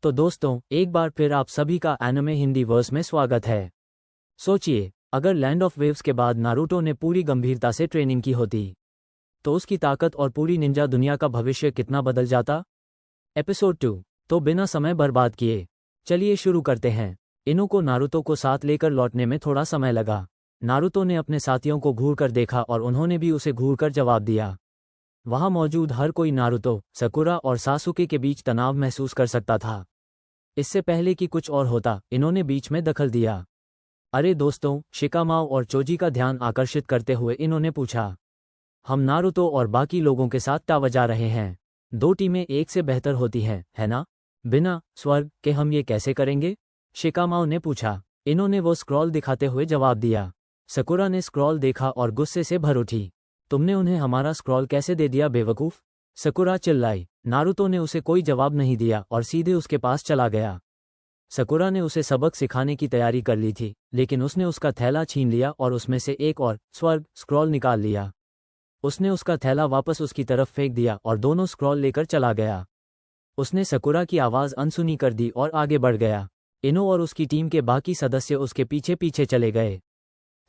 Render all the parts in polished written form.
तो दोस्तों, एक बार फिर आप सभी का एनिमे हिंदी वर्स में स्वागत है। सोचिए, अगर लैंड ऑफ वेव्स के बाद नारुतो ने पूरी गंभीरता से ट्रेनिंग की होती, तो उसकी ताकत और पूरी निंजा दुनिया का भविष्य कितना बदल जाता। एपिसोड 2। तो बिना समय बर्बाद किए चलिए शुरू करते हैं। इनो को नारुतो को साथ लेकर लौटने में थोड़ा समय लगा। नारुतो ने अपने साथियों को घूर कर देखा और उन्होंने भी उसे घूर कर जवाब दिया। वहां मौजूद हर कोई नारुतो, सकुरा और सासुके के बीच तनाव महसूस कर सकता था। इससे पहले कि कुछ और होता, इन्होंने बीच में दखल दिया। अरे दोस्तों, शिकामाओ और चोजी का ध्यान आकर्षित करते हुए इन्होंने पूछा, हम नारुतो और बाकी लोगों के साथ टावा जा रहे हैं। दो टीमें एक से बेहतर होती हैं, है ना? बिना स्वर्ग के हम ये कैसे करेंगे? शिकामाओ ने पूछा। इन्होंने वो स्क्रॉल दिखाते हुए जवाब दिया। सकुरा ने स्क्रॉल देखा और गुस्से से भर उठी। तुमने उन्हें हमारा स्क्रॉल कैसे दे दिया बेवकूफ? सकुरा चिल्लाई। नारुतो ने उसे कोई जवाब नहीं दिया और सीधे उसके पास चला गया। सकुरा ने उसे सबक सिखाने की तैयारी कर ली थी, लेकिन उसने उसका थैला छीन लिया और उसमें से एक और स्वर्ग स्क्रॉल निकाल लिया। उसने उसका थैला वापस उसकी तरफ फेंक दिया और दोनों स्क्रॉल लेकर चला गया। उसने सकुरा की आवाज़ अनसुनी कर दी और आगे बढ़ गया। इनो और उसकी टीम के बाकी सदस्य उसके पीछे पीछे चले गए।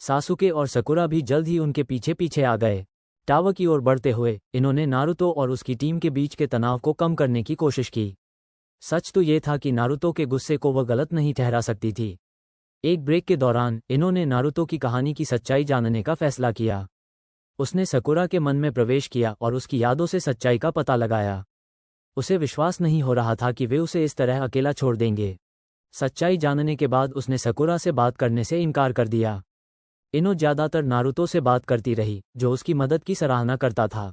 सासुके और सकुरा भी जल्द ही उनके पीछे पीछे आ गए। टावा की ओर बढ़ते हुए इन्होंने नारुतो और उसकी टीम के बीच के तनाव को कम करने की कोशिश की। सच तो ये था कि नारुतो के गुस्से को वह गलत नहीं ठहरा सकती थी। एक ब्रेक के दौरान इन्होंने नारुतो की कहानी की सच्चाई जानने का फैसला किया। उसने सकुरा के मन में प्रवेश किया और उसकी यादों से सच्चाई का पता लगाया। उसे विश्वास नहीं हो रहा था कि वे उसे इस तरह अकेला छोड़ देंगे। सच्चाई जानने के बाद उसने सकुरा से बात करने से इनकार कर दिया। इनो ज़्यादातर नारुतो से बात करती रही, जो उसकी मदद की सराहना करता था।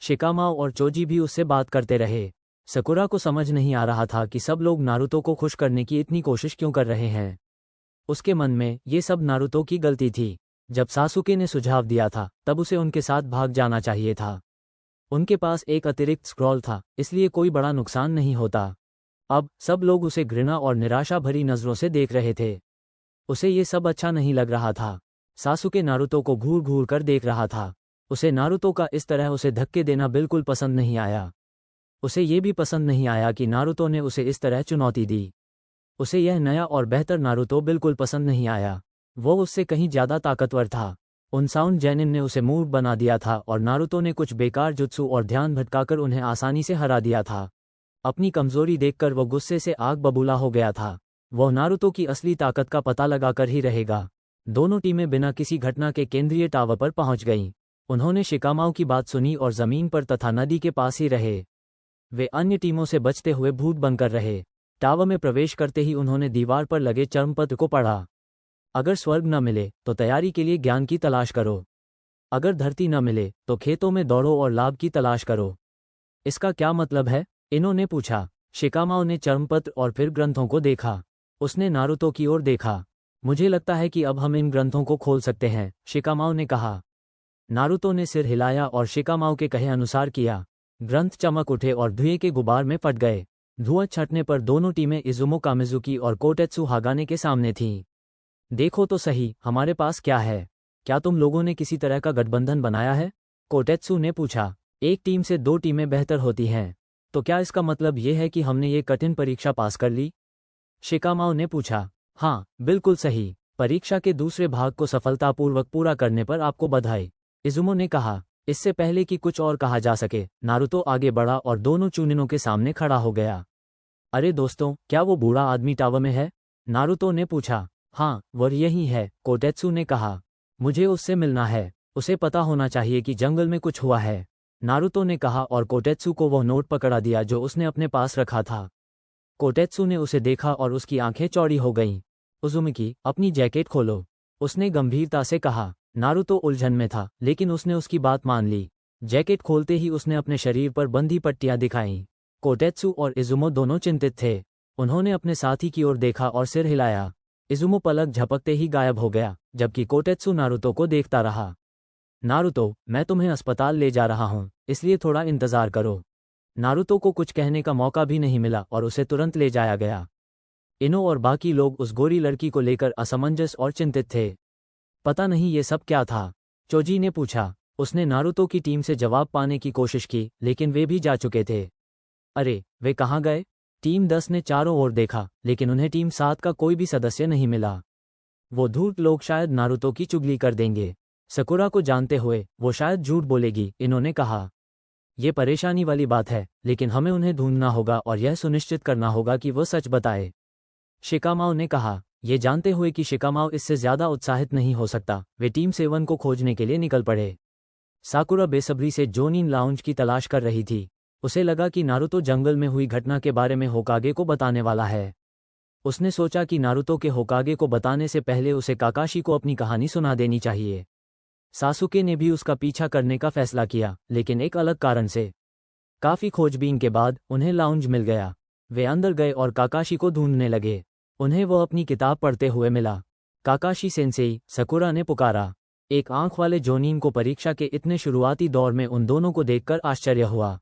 शिकामाओ और चोजी भी उससे बात करते रहे। सकुरा को समझ नहीं आ रहा था कि सब लोग नारुतो को खुश करने की इतनी कोशिश क्यों कर रहे हैं। उसके मन में ये सब नारुतो की गलती थी। जब सासुके ने सुझाव दिया था, तब उसे उनके साथ भाग जाना चाहिए था। उनके पास एक अतिरिक्त स्क्रॉल था, इसलिए कोई बड़ा नुकसान नहीं होता। अब सब लोग उसे घृणा और निराशा भरी नज़रों से देख रहे थे। उसे ये सब अच्छा नहीं लग रहा था। सासुके नारुतो को घूर घूर कर देख रहा था। उसे नारुतो का इस तरह उसे धक्के देना बिल्कुल पसंद नहीं आया। उसे ये भी पसंद नहीं आया कि नारुतो ने उसे इस तरह चुनौती दी। उसे यह नया और बेहतर नारुतो बिल्कुल पसंद नहीं आया। वो उससे कहीं ज़्यादा ताकतवर था। उनसाउंड जैनिन ने उसे मूर्ख बना दिया था और नारुतो ने कुछ बेकार जुत्सु और ध्यान भटकाकर उन्हें आसानी से हरा दिया था। अपनी कमजोरी देखकर वो गुस्से से आग बबूला हो गया था। वह नारुतो की असली ताकत का पता लगाकर ही रहेगा। दोनों टीमें बिना किसी घटना के केंद्रीय टावर पर पहुंच गईं। उन्होंने शिकामाओ की बात सुनी और जमीन पर तथा नदी के पास ही रहे। वे अन्य टीमों से बचते हुए भूत बनकर रहे। टावर में प्रवेश करते ही उन्होंने दीवार पर लगे चर्मपत्र को पढ़ा। अगर स्वर्ग न मिले तो तैयारी के लिए ज्ञान की तलाश करो। अगर धरती न मिले तो खेतों में दौड़ो और लाभ की तलाश करो। इसका क्या मतलब है? इन्होंने पूछा। शिकामाओ ने चर्मपत्र और फिर ग्रंथों को देखा। उसने नारुतो की ओर देखा। मुझे लगता है कि अब हम इन ग्रंथों को खोल सकते हैं, शिकामाओ ने कहा। नारुतो ने सिर हिलाया और शिकामाओ के कहे अनुसार किया। ग्रंथ चमक उठे और धुएं के गुबार में फट गए। धुआं छटने पर दोनों टीमें इजुमो कामिजुकी और कोटेत्सु हागाने के सामने थीं। देखो तो सही, हमारे पास क्या है? क्या तुम लोगों ने किसी तरह का गठबंधन बनाया है? कोटेत्सु ने पूछा। एक टीम से दो टीमें बेहतर होती हैं, तो क्या इसका मतलब ये है कि हमने ये कठिन परीक्षा पास कर ली? शिकामाओ ने पूछा। हाँ, बिल्कुल सही। परीक्षा के दूसरे भाग को सफलतापूर्वक पूरा करने पर आपको बधाई, इजुमो ने कहा। इससे पहले कि कुछ और कहा जा सके, नारुतो आगे बढ़ा और दोनों चुनिनों के सामने खड़ा हो गया। अरे दोस्तों, क्या वो बूढ़ा आदमी टावर में है? नारुतो ने पूछा। हाँ, वह यही है, कोटेत्सु ने कहा। मुझे उससे मिलना है। उसे पता होना चाहिए कि जंगल में कुछ हुआ है, नारुतो ने कहा और कोटेत्सु को वह नोट पकड़ा दिया जो उसने अपने पास रखा था। कोटेत्सु ने उसे देखा और उसकी आंखें चौड़ी हो गईं। उजुमिकी, अपनी जैकेट खोलो, उसने गंभीरता से कहा। नारुतो उलझन में था, लेकिन उसने उसकी बात मान ली। जैकेट खोलते ही उसने अपने शरीर पर बंधी पट्टियां दिखाईं। कोटेत्सु और इजुमो दोनों चिंतित थे। उन्होंने अपने साथी की ओर देखा और सिर हिलाया। इजुमो पलक झपकते ही गायब हो गया, जबकि कोटेत्सु नारुतो को देखता रहा। नारुतो, मैं तुम्हें अस्पताल ले जा रहा हूं, इसलिए थोड़ा इंतजार करो। नारुतो को कुछ कहने का मौका भी नहीं मिला और उसे तुरंत ले जाया गया। इनो और बाकी लोग उस गोरी लड़की को लेकर असमंजस और चिंतित थे। पता नहीं ये सब क्या था, चोजी ने पूछा। उसने नारुतो की टीम से जवाब पाने की कोशिश की, लेकिन वे भी जा चुके थे। अरे, वे कहाँ गए? टीम 10 ने चारों ओर देखा, लेकिन उन्हें टीम 7 का कोई भी सदस्य नहीं मिला। वो धूर्त लोग शायद नारुतो की चुगली कर देंगे। सकुरा को जानते हुए वो शायद झूठ बोलेगी, इन्होंने कहा। ये परेशानी वाली बात है, लेकिन हमें उन्हें ढूंढना होगा और यह सुनिश्चित करना होगा कि वो सच बताए। शिकामाओ ने कहा। ये जानते हुए कि शिकामाओ इससे ज्यादा उत्साहित नहीं हो सकता, वे टीम 7 को खोजने के लिए निकल पड़े। साकुरा बेसब्री से जोनिन लाउंज की तलाश कर रही थी। उसे लगा कि नारुतो जंगल में हुई घटना के बारे में होकागे को बताने वाला है। उसने सोचा कि नारुतो के होकागे को बताने से पहले उसे काकाशी को अपनी कहानी सुना देनी चाहिए। सासुके ने भी उसका पीछा करने का फैसला किया, लेकिन एक अलग कारण से। काफी खोजबीन के बाद उन्हें लाउंज मिल गया। वे अंदर गए और काकाशी को ढूंढने लगे। उन्हें वो अपनी किताब पढ़ते हुए मिला। काकाशी सेंसेई, सकुरा ने पुकारा। एक आंख वाले जोनिन को परीक्षा के इतने शुरुआती दौर में उन दोनों को देखकर आश्चर्य हुआ।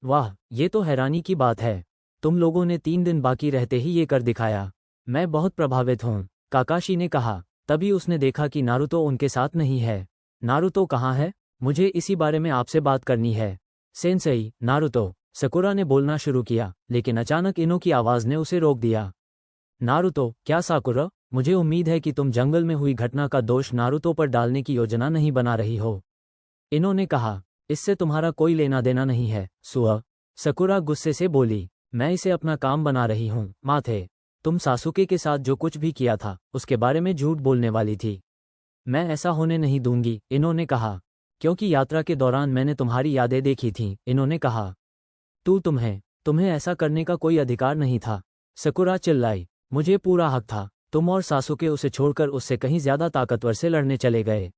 वाह, ये तो हैरानी की बात है। तुम लोगों ने 3 दिन बाकी रहते ही ये कर दिखाया। मैं बहुत प्रभावित हूँ, काकाशी ने कहा। तभी उसने देखा कि नारुतो उनके साथ नहीं है। नारुतो कहाँ है? मुझे इसी बारे में आपसे बात करनी है। सेंसेई, नारुतो, सकुरा ने बोलना शुरू किया, लेकिन अचानक इनो की आवाज़ ने उसे रोक दिया। नारुतो, क्या साकुरा? मुझे उम्मीद है कि तुम जंगल में हुई घटना का दोष नारुतो पर डालने की योजना नहीं बना रही हो। इनो ने कहा। इससे तुम्हारा कोई लेना देना नहीं है, सुआ। सकुरा गुस्से से बोली। मैं इसे अपना काम बना रही हूँ, माथे। तुम सासुके के साथ जो कुछ भी किया था, उसके बारे में झूठ बोलने वाली थी। मैं ऐसा होने नहीं दूंगी, इन्होंने कहा। क्योंकि यात्रा के दौरान मैंने तुम्हारी यादें देखी थीं, इन्होंने कहा। तुम्हें ऐसा करने का कोई अधिकार नहीं था, सकुरा चिल्लाई। मुझे पूरा हक था। तुम और सासुके उसे छोड़कर उससे कहीं ज्यादा ताकतवर से लड़ने चले गए।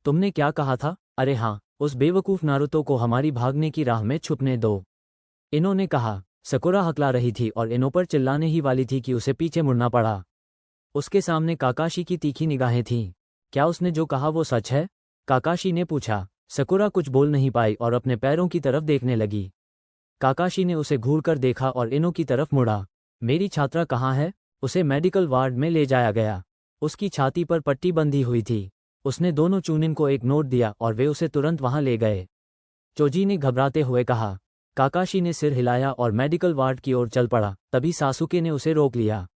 तुमने क्या कहा था? अरे हाँ, उस बेवकूफ नारुतो को हमारी भागने की राह में छुपने दो, इन्होंने कहा। सकुरा हकला रही थी और इनो पर चिल्लाने ही वाली थी कि उसे पीछे मुड़ना पड़ा। उसके सामने काकाशी की तीखी निगाहें थीं। क्या उसने जो कहा वो सच है? काकाशी ने पूछा। सकुरा कुछ बोल नहीं पाई और अपने पैरों की तरफ देखने लगी। काकाशी ने उसे घूरकर देखा और इनो की तरफ मुड़ा। मेरी छात्रा कहाँ है? उसे मेडिकल वार्ड में ले जाया गया। उसकी छाती पर पट्टी बंधी हुई थी। उसने दोनों चूनिन को एक नोट दिया और वे उसे तुरंत वहां ले गए, चोजी ने घबराते हुए कहा। काकाशी ने सिर हिलाया और मेडिकल वार्ड की ओर चल पड़ा। तभी सासुके ने उसे रोक लिया।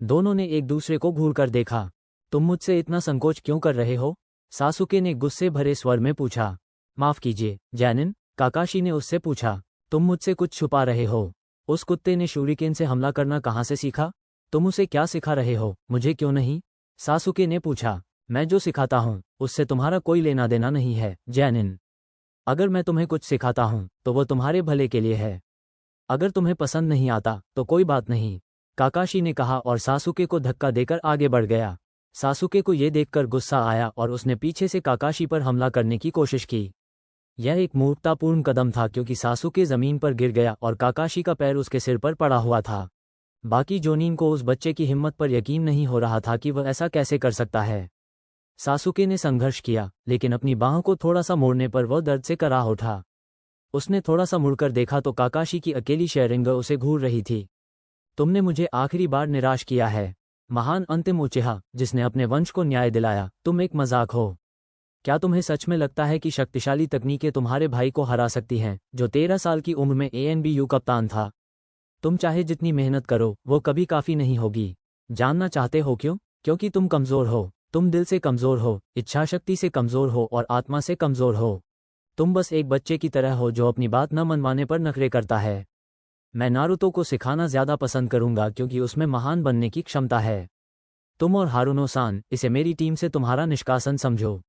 दोनों ने एक दूसरे को घूरकर देखा। तुम मुझसे इतना संकोच क्यों कर रहे हो? सासुके ने गुस्से भरे स्वर में पूछा। माफ कीजिए, जैनिन, काकाशी ने उससे पूछा। तुम मुझसे कुछ छुपा रहे हो? उस कुत्ते ने शूरिकेन से हमला करना कहाँ से सीखा? तुम उसे क्या सिखा रहे हो, मुझे क्यों नहीं? सासुके ने पूछा। मैं जो सिखाता हूँ उससे तुम्हारा कोई लेना देना नहीं है, जैनिन। अगर मैं तुम्हें कुछ सिखाता हूँ तो वो तुम्हारे भले के लिए है। अगर तुम्हें पसंद नहीं आता तो कोई बात नहीं, काकाशी ने कहा और सासुके को धक्का देकर आगे बढ़ गया। सासुके को ये देखकर गुस्सा आया और उसने पीछे से काकाशी पर हमला करने की कोशिश की। यह एक मूर्खतापूर्ण कदम था क्योंकि सासुके जमीन पर गिर गया और काकाशी का पैर उसके सिर पर पड़ा हुआ था। बाकी जोनिन को उस बच्चे की हिम्मत पर यकीन नहीं हो रहा था कि वह ऐसा कैसे कर सकता है। सासुके ने संघर्ष किया, लेकिन अपनी बाहों को थोड़ा सा मोड़ने पर वह दर्द से कराह उठा। उसने थोड़ा सा मुड़कर देखा तो काकाशी की अकेली शेरिंग उसे घूर रही थी। तुमने मुझे आखिरी बार निराश किया है, महान अंतिम उचिहा, जिसने अपने वंश को न्याय दिलाया। तुम एक मजाक हो। क्या तुम्हें सच में लगता है कि शक्तिशाली तकनीकें तुम्हारे भाई को हरा सकती हैं, जो 13 साल की उम्र में ANBU कप्तान था? तुम चाहे जितनी मेहनत करो, वो कभी काफी नहीं होगी। जानना चाहते हो क्यों? क्योंकि तुम कमजोर हो। तुम दिल से कमजोर हो, इच्छाशक्ति से कमजोर हो और आत्मा से कमजोर हो। तुम बस एक बच्चे की तरह हो जो अपनी बात न मनवाने पर नखरे करता है। मैं नारुतो को सिखाना ज्यादा पसंद करूंगा क्योंकि उसमें महान बनने की क्षमता है। तुम और हारुनो-सान, इसे मेरी टीम से तुम्हारा निष्कासन समझो।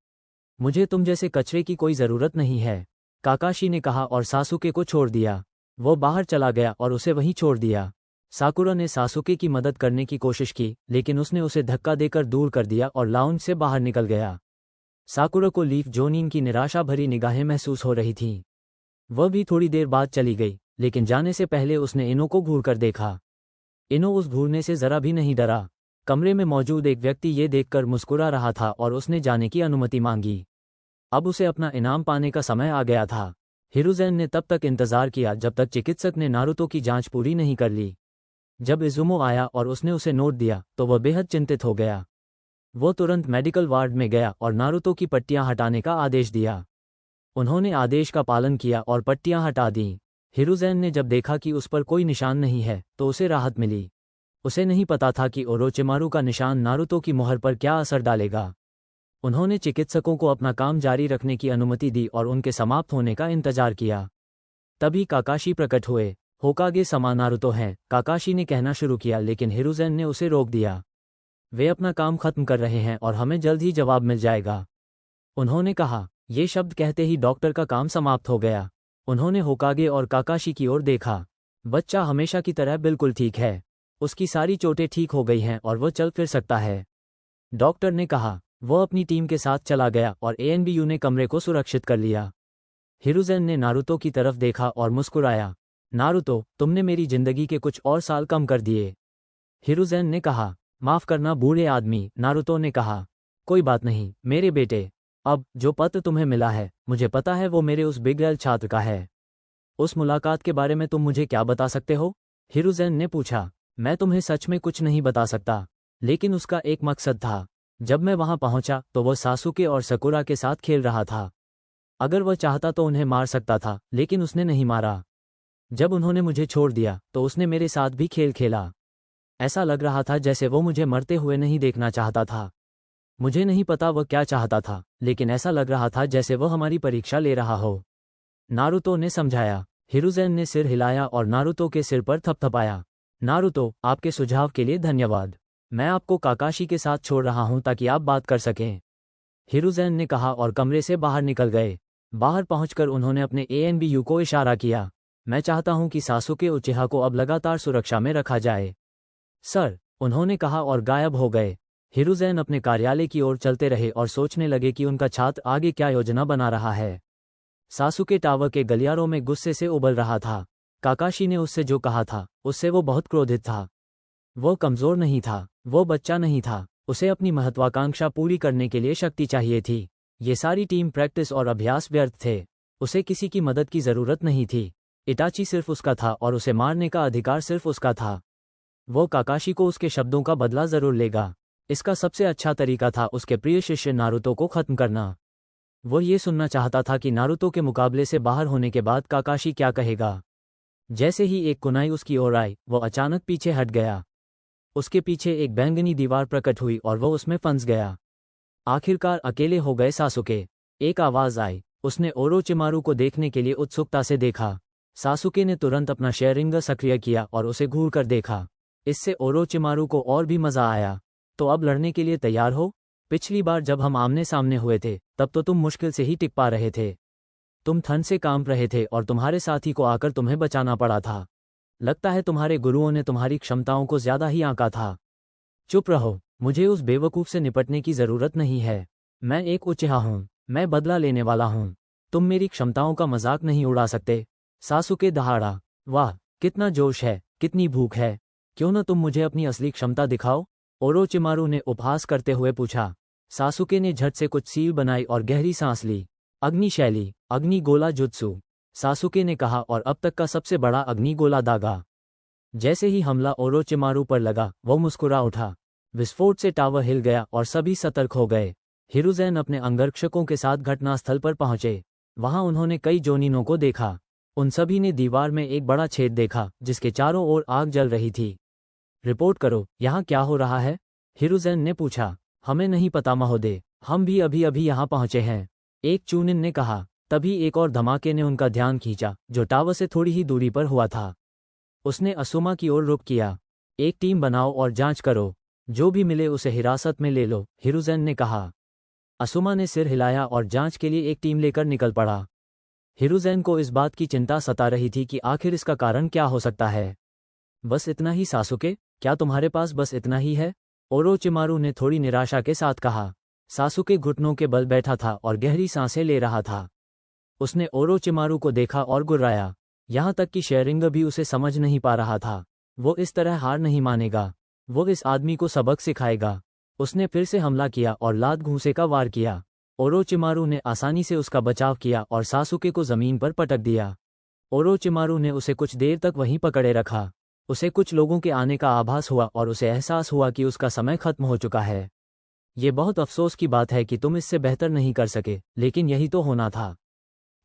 मुझे तुम जैसे कचरे की कोई जरूरत नहीं है, काकाशी ने कहा और सासुके को छोड़ दिया। वो बाहर चला गया और उसे वहीं छोड़ दिया। साकुरा ने सासुके की मदद करने की कोशिश की, लेकिन उसने उसे धक्का देकर दूर कर दिया और लाउंज से बाहर निकल गया। साकुरा को लीफ जोनिन की निराशा भरी निगाहें महसूस हो रही थीं। वह भी थोड़ी देर बाद चली गई, लेकिन जाने से पहले उसने इनो को घूरकर देखा। इनो उस घूरने से जरा भी नहीं डरा। कमरे में मौजूद एक व्यक्ति ये देखकर मुस्कुरा रहा था और उसने जाने की अनुमति मांगी। अब उसे अपना इनाम पाने का समय आ गया था। हिरुज़ेन ने तब तक इंतजार किया जब तक चिकित्सक ने नारुतो की जांच पूरी नहीं कर ली। जब इजुमो आया और उसने उसे नोट दिया तो वह बेहद चिंतित हो गया। वो तुरंत मेडिकल वार्ड में गया और नारुतो की पट्टियां हटाने का आदेश दिया। उन्होंने आदेश का पालन किया और पट्टियां हटा दीं। हिरुज़ेन ने जब देखा कि उस पर कोई निशान नहीं है तो उसे राहत मिली। उसे नहीं पता था कि ओरोचिमारू का निशान नारुतो की मुहर पर क्या असर डालेगा। उन्होंने चिकित्सकों को अपना काम जारी रखने की अनुमति दी और उनके समाप्त होने का इंतजार किया। तभी काकाशी प्रकट हुए। होकागे समा नारुतो हैं, काकाशी ने कहना शुरू किया, लेकिन हिरुज़ेन ने उसे रोक दिया। वे अपना काम खत्म कर रहे हैं और हमें जल्द ही जवाब मिल जाएगा, उन्होंने कहा। ये शब्द कहते ही डॉक्टर का काम समाप्त हो गया। उन्होंने होकागे और काकाशी की ओर देखा। बच्चा हमेशा की तरह बिल्कुल ठीक है। उसकी सारी चोटें ठीक हो गई हैं और वह चल फिर सकता है, डॉक्टर ने कहा। वह अपनी टीम के साथ चला गया और एएनबीयू ने कमरे को सुरक्षित कर लिया। हिरुज़ेन ने नारुतो की तरफ देखा और मुस्कुराया। नारुतो, तुमने मेरी जिंदगी के कुछ और साल कम कर दिए, हिरुज़ेन ने कहा। माफ़ करना बूढ़े आदमी, नारुतो ने कहा। कोई बात नहीं मेरे बेटे। अब जो पत्र तुम्हें मिला है, मुझे पता है वो मेरे उस बिगड़ैल छात्र का है। उस मुलाकात के बारे में तुम मुझे क्या बता सकते हो, हिरुज़ेन ने पूछा। मैं तुम्हें सच में कुछ नहीं बता सकता, लेकिन उसका एक मकसद था। जब मैं वहां पहुंचा तो वह सासुके और सकुरा के साथ खेल रहा था। अगर वह चाहता तो उन्हें मार सकता था, लेकिन उसने नहीं मारा। जब उन्होंने मुझे छोड़ दिया तो उसने मेरे साथ भी खेल खेला। ऐसा लग रहा था जैसे वो मुझे मरते हुए नहीं देखना चाहता था। मुझे नहीं पता वह क्या चाहता था, लेकिन ऐसा लग रहा था जैसे वह हमारी परीक्षा ले रहा हो, नारुतो ने समझाया। हिरुज़ेन ने सिर हिलाया और नारुतो के सिर पर थपथपाया। नारुतो, आपके सुझाव के लिए धन्यवाद। मैं आपको काकाशी के साथ छोड़ रहा हूं ताकि आप बात कर सकें, हिरुज़ेन ने कहा और कमरे से बाहर निकल गए। बाहर पहुंचकर उन्होंने अपने एएनबीयू को इशारा किया। मैं चाहता हूं कि सासुके उचिहा को अब लगातार सुरक्षा में रखा जाए, सर, उन्होंने कहा और गायब हो गए। हिरुज़ेन अपने कार्यालय की ओर चलते रहे और सोचने लगे कि उनका छात्र आगे क्या योजना बना रहा है। सासुके टावर के गलियारों में गुस्से से उबल रहा था। काकाशी ने उससे जो कहा था उससे वो बहुत क्रोधित था। वो कमज़ोर नहीं था, वो बच्चा नहीं था, उसे अपनी महत्वाकांक्षा पूरी करने के लिए शक्ति चाहिए थी। ये सारी टीम प्रैक्टिस और अभ्यास व्यर्थ थे। उसे किसी की मदद की ज़रूरत नहीं थी। इटाची सिर्फ उसका था और उसे मारने का अधिकार सिर्फ उसका था। वो काकाशी को उसके शब्दों का बदला ज़रूर लेगा। इसका सबसे अच्छा तरीका था उसके प्रिय शिष्य नारुतो को खत्म करना। वो ये सुनना चाहता था कि नारुतो के मुकाबले से बाहर होने के बाद काकाशी क्या कहेगा। जैसे ही एक कुनाई उसकी ओर आई, वो अचानक पीछे हट गया। उसके पीछे एक बैंगनी दीवार प्रकट हुई और वह उसमें फंस गया। आखिरकार अकेले हो गए सासुके, एक आवाज़ आई। उसने ओरोचिमारू को देखने के लिए उत्सुकता से देखा। सासुके ने तुरंत अपना शेयरिंगर सक्रिय किया और उसे घूर कर देखा। इससे ओरोचिमारू को और भी मज़ा आया। तो अब लड़ने के लिए तैयार हो? पिछली बार जब हम आमने सामने हुए थे तब तो तुम मुश्किल से ही टिक पा रहे थे। तुम ठंड से कांप रहे थे और तुम्हारे साथी को आकर तुम्हें बचाना पड़ा था। लगता है तुम्हारे गुरुओं ने तुम्हारी क्षमताओं को ज़्यादा ही आंका था। चुप रहो, मुझे उस बेवकूफ़ से निपटने की ज़रूरत नहीं है। मैं एक उचिहा हूँ, मैं बदला लेने वाला हूँ। तुम मेरी क्षमताओं का मजाक नहीं उड़ा सकते। सासुके दहाड़ा। वाह, कितना जोश है, कितनी भूख है। क्यों न तुम मुझे अपनी असली क्षमता दिखाओ, ओरोचिमारू ने उपहास करते हुए पूछा। सासुके ने झट से कुछ सील बनाई और गहरी सांस ली। अग्नि शैली, अग्नि गोला जुत्सु, सासुके ने कहा और अब तक का सबसे बड़ा अग्नि गोला दागा। जैसे ही हमला ओरोचिमारू पर लगा, वो मुस्कुरा उठा। विस्फोट से टावर हिल गया और सभी सतर्क हो गए। हिरुज़ेन अपने अंगरक्षकों के साथ घटनास्थल पर पहुंचे। वहां उन्होंने कई जोनिनों को देखा। उन सभी ने दीवार में एक बड़ा छेद देखा जिसके चारों ओर आग जल रही थी। रिपोर्ट करो, यहाँ क्या हो रहा है, हिरुज़ेन ने पूछा। हमें नहीं पता महोदय, हम भी अभी अभी यहाँ पहुंचे हैं, एक चूनिन ने कहा। तभी एक और धमाके ने उनका ध्यान खींचा जो टावर से थोड़ी ही दूरी पर हुआ था। उसने असुमा की ओर रुख किया। एक टीम बनाओ और जांच करो, जो भी मिले उसे हिरासत में ले लो, हिरुज़ेन ने कहा। असुमा ने सिर हिलाया और जांच के लिए एक टीम लेकर निकल पड़ा। हिरुज़ेन को इस बात की चिंता सता रही थी कि आखिर इसका कारण क्या हो सकता है। बस इतना ही सासुके, क्या तुम्हारे पास बस इतना ही है, ओरोचिमारू ने थोड़ी निराशा के साथ कहा। सासुके घुटनों के बल बैठा था और गहरी सांसें ले रहा था। उसने ओरोचिमारू को देखा और गुर्राया। यहाँ तक कि शेयरिंग भी उसे समझ नहीं पा रहा था। वो इस तरह हार नहीं मानेगा, वो इस आदमी को सबक सिखाएगा। उसने फिर से हमला किया और लात घूंसे का वार किया। ओरोचिमारू ने आसानी से उसका बचाव किया और सासुके को जमीन पर पटक दिया। ओरोचिमारू ने उसे कुछ देर तक वहीं पकड़े रखा। उसे कुछ लोगों के आने का आभास हुआ और उसे एहसास हुआ कि उसका समय खत्म हो चुका है। ये बहुत अफसोस की बात है कि तुम इससे बेहतर नहीं कर सके, लेकिन यही तो होना था।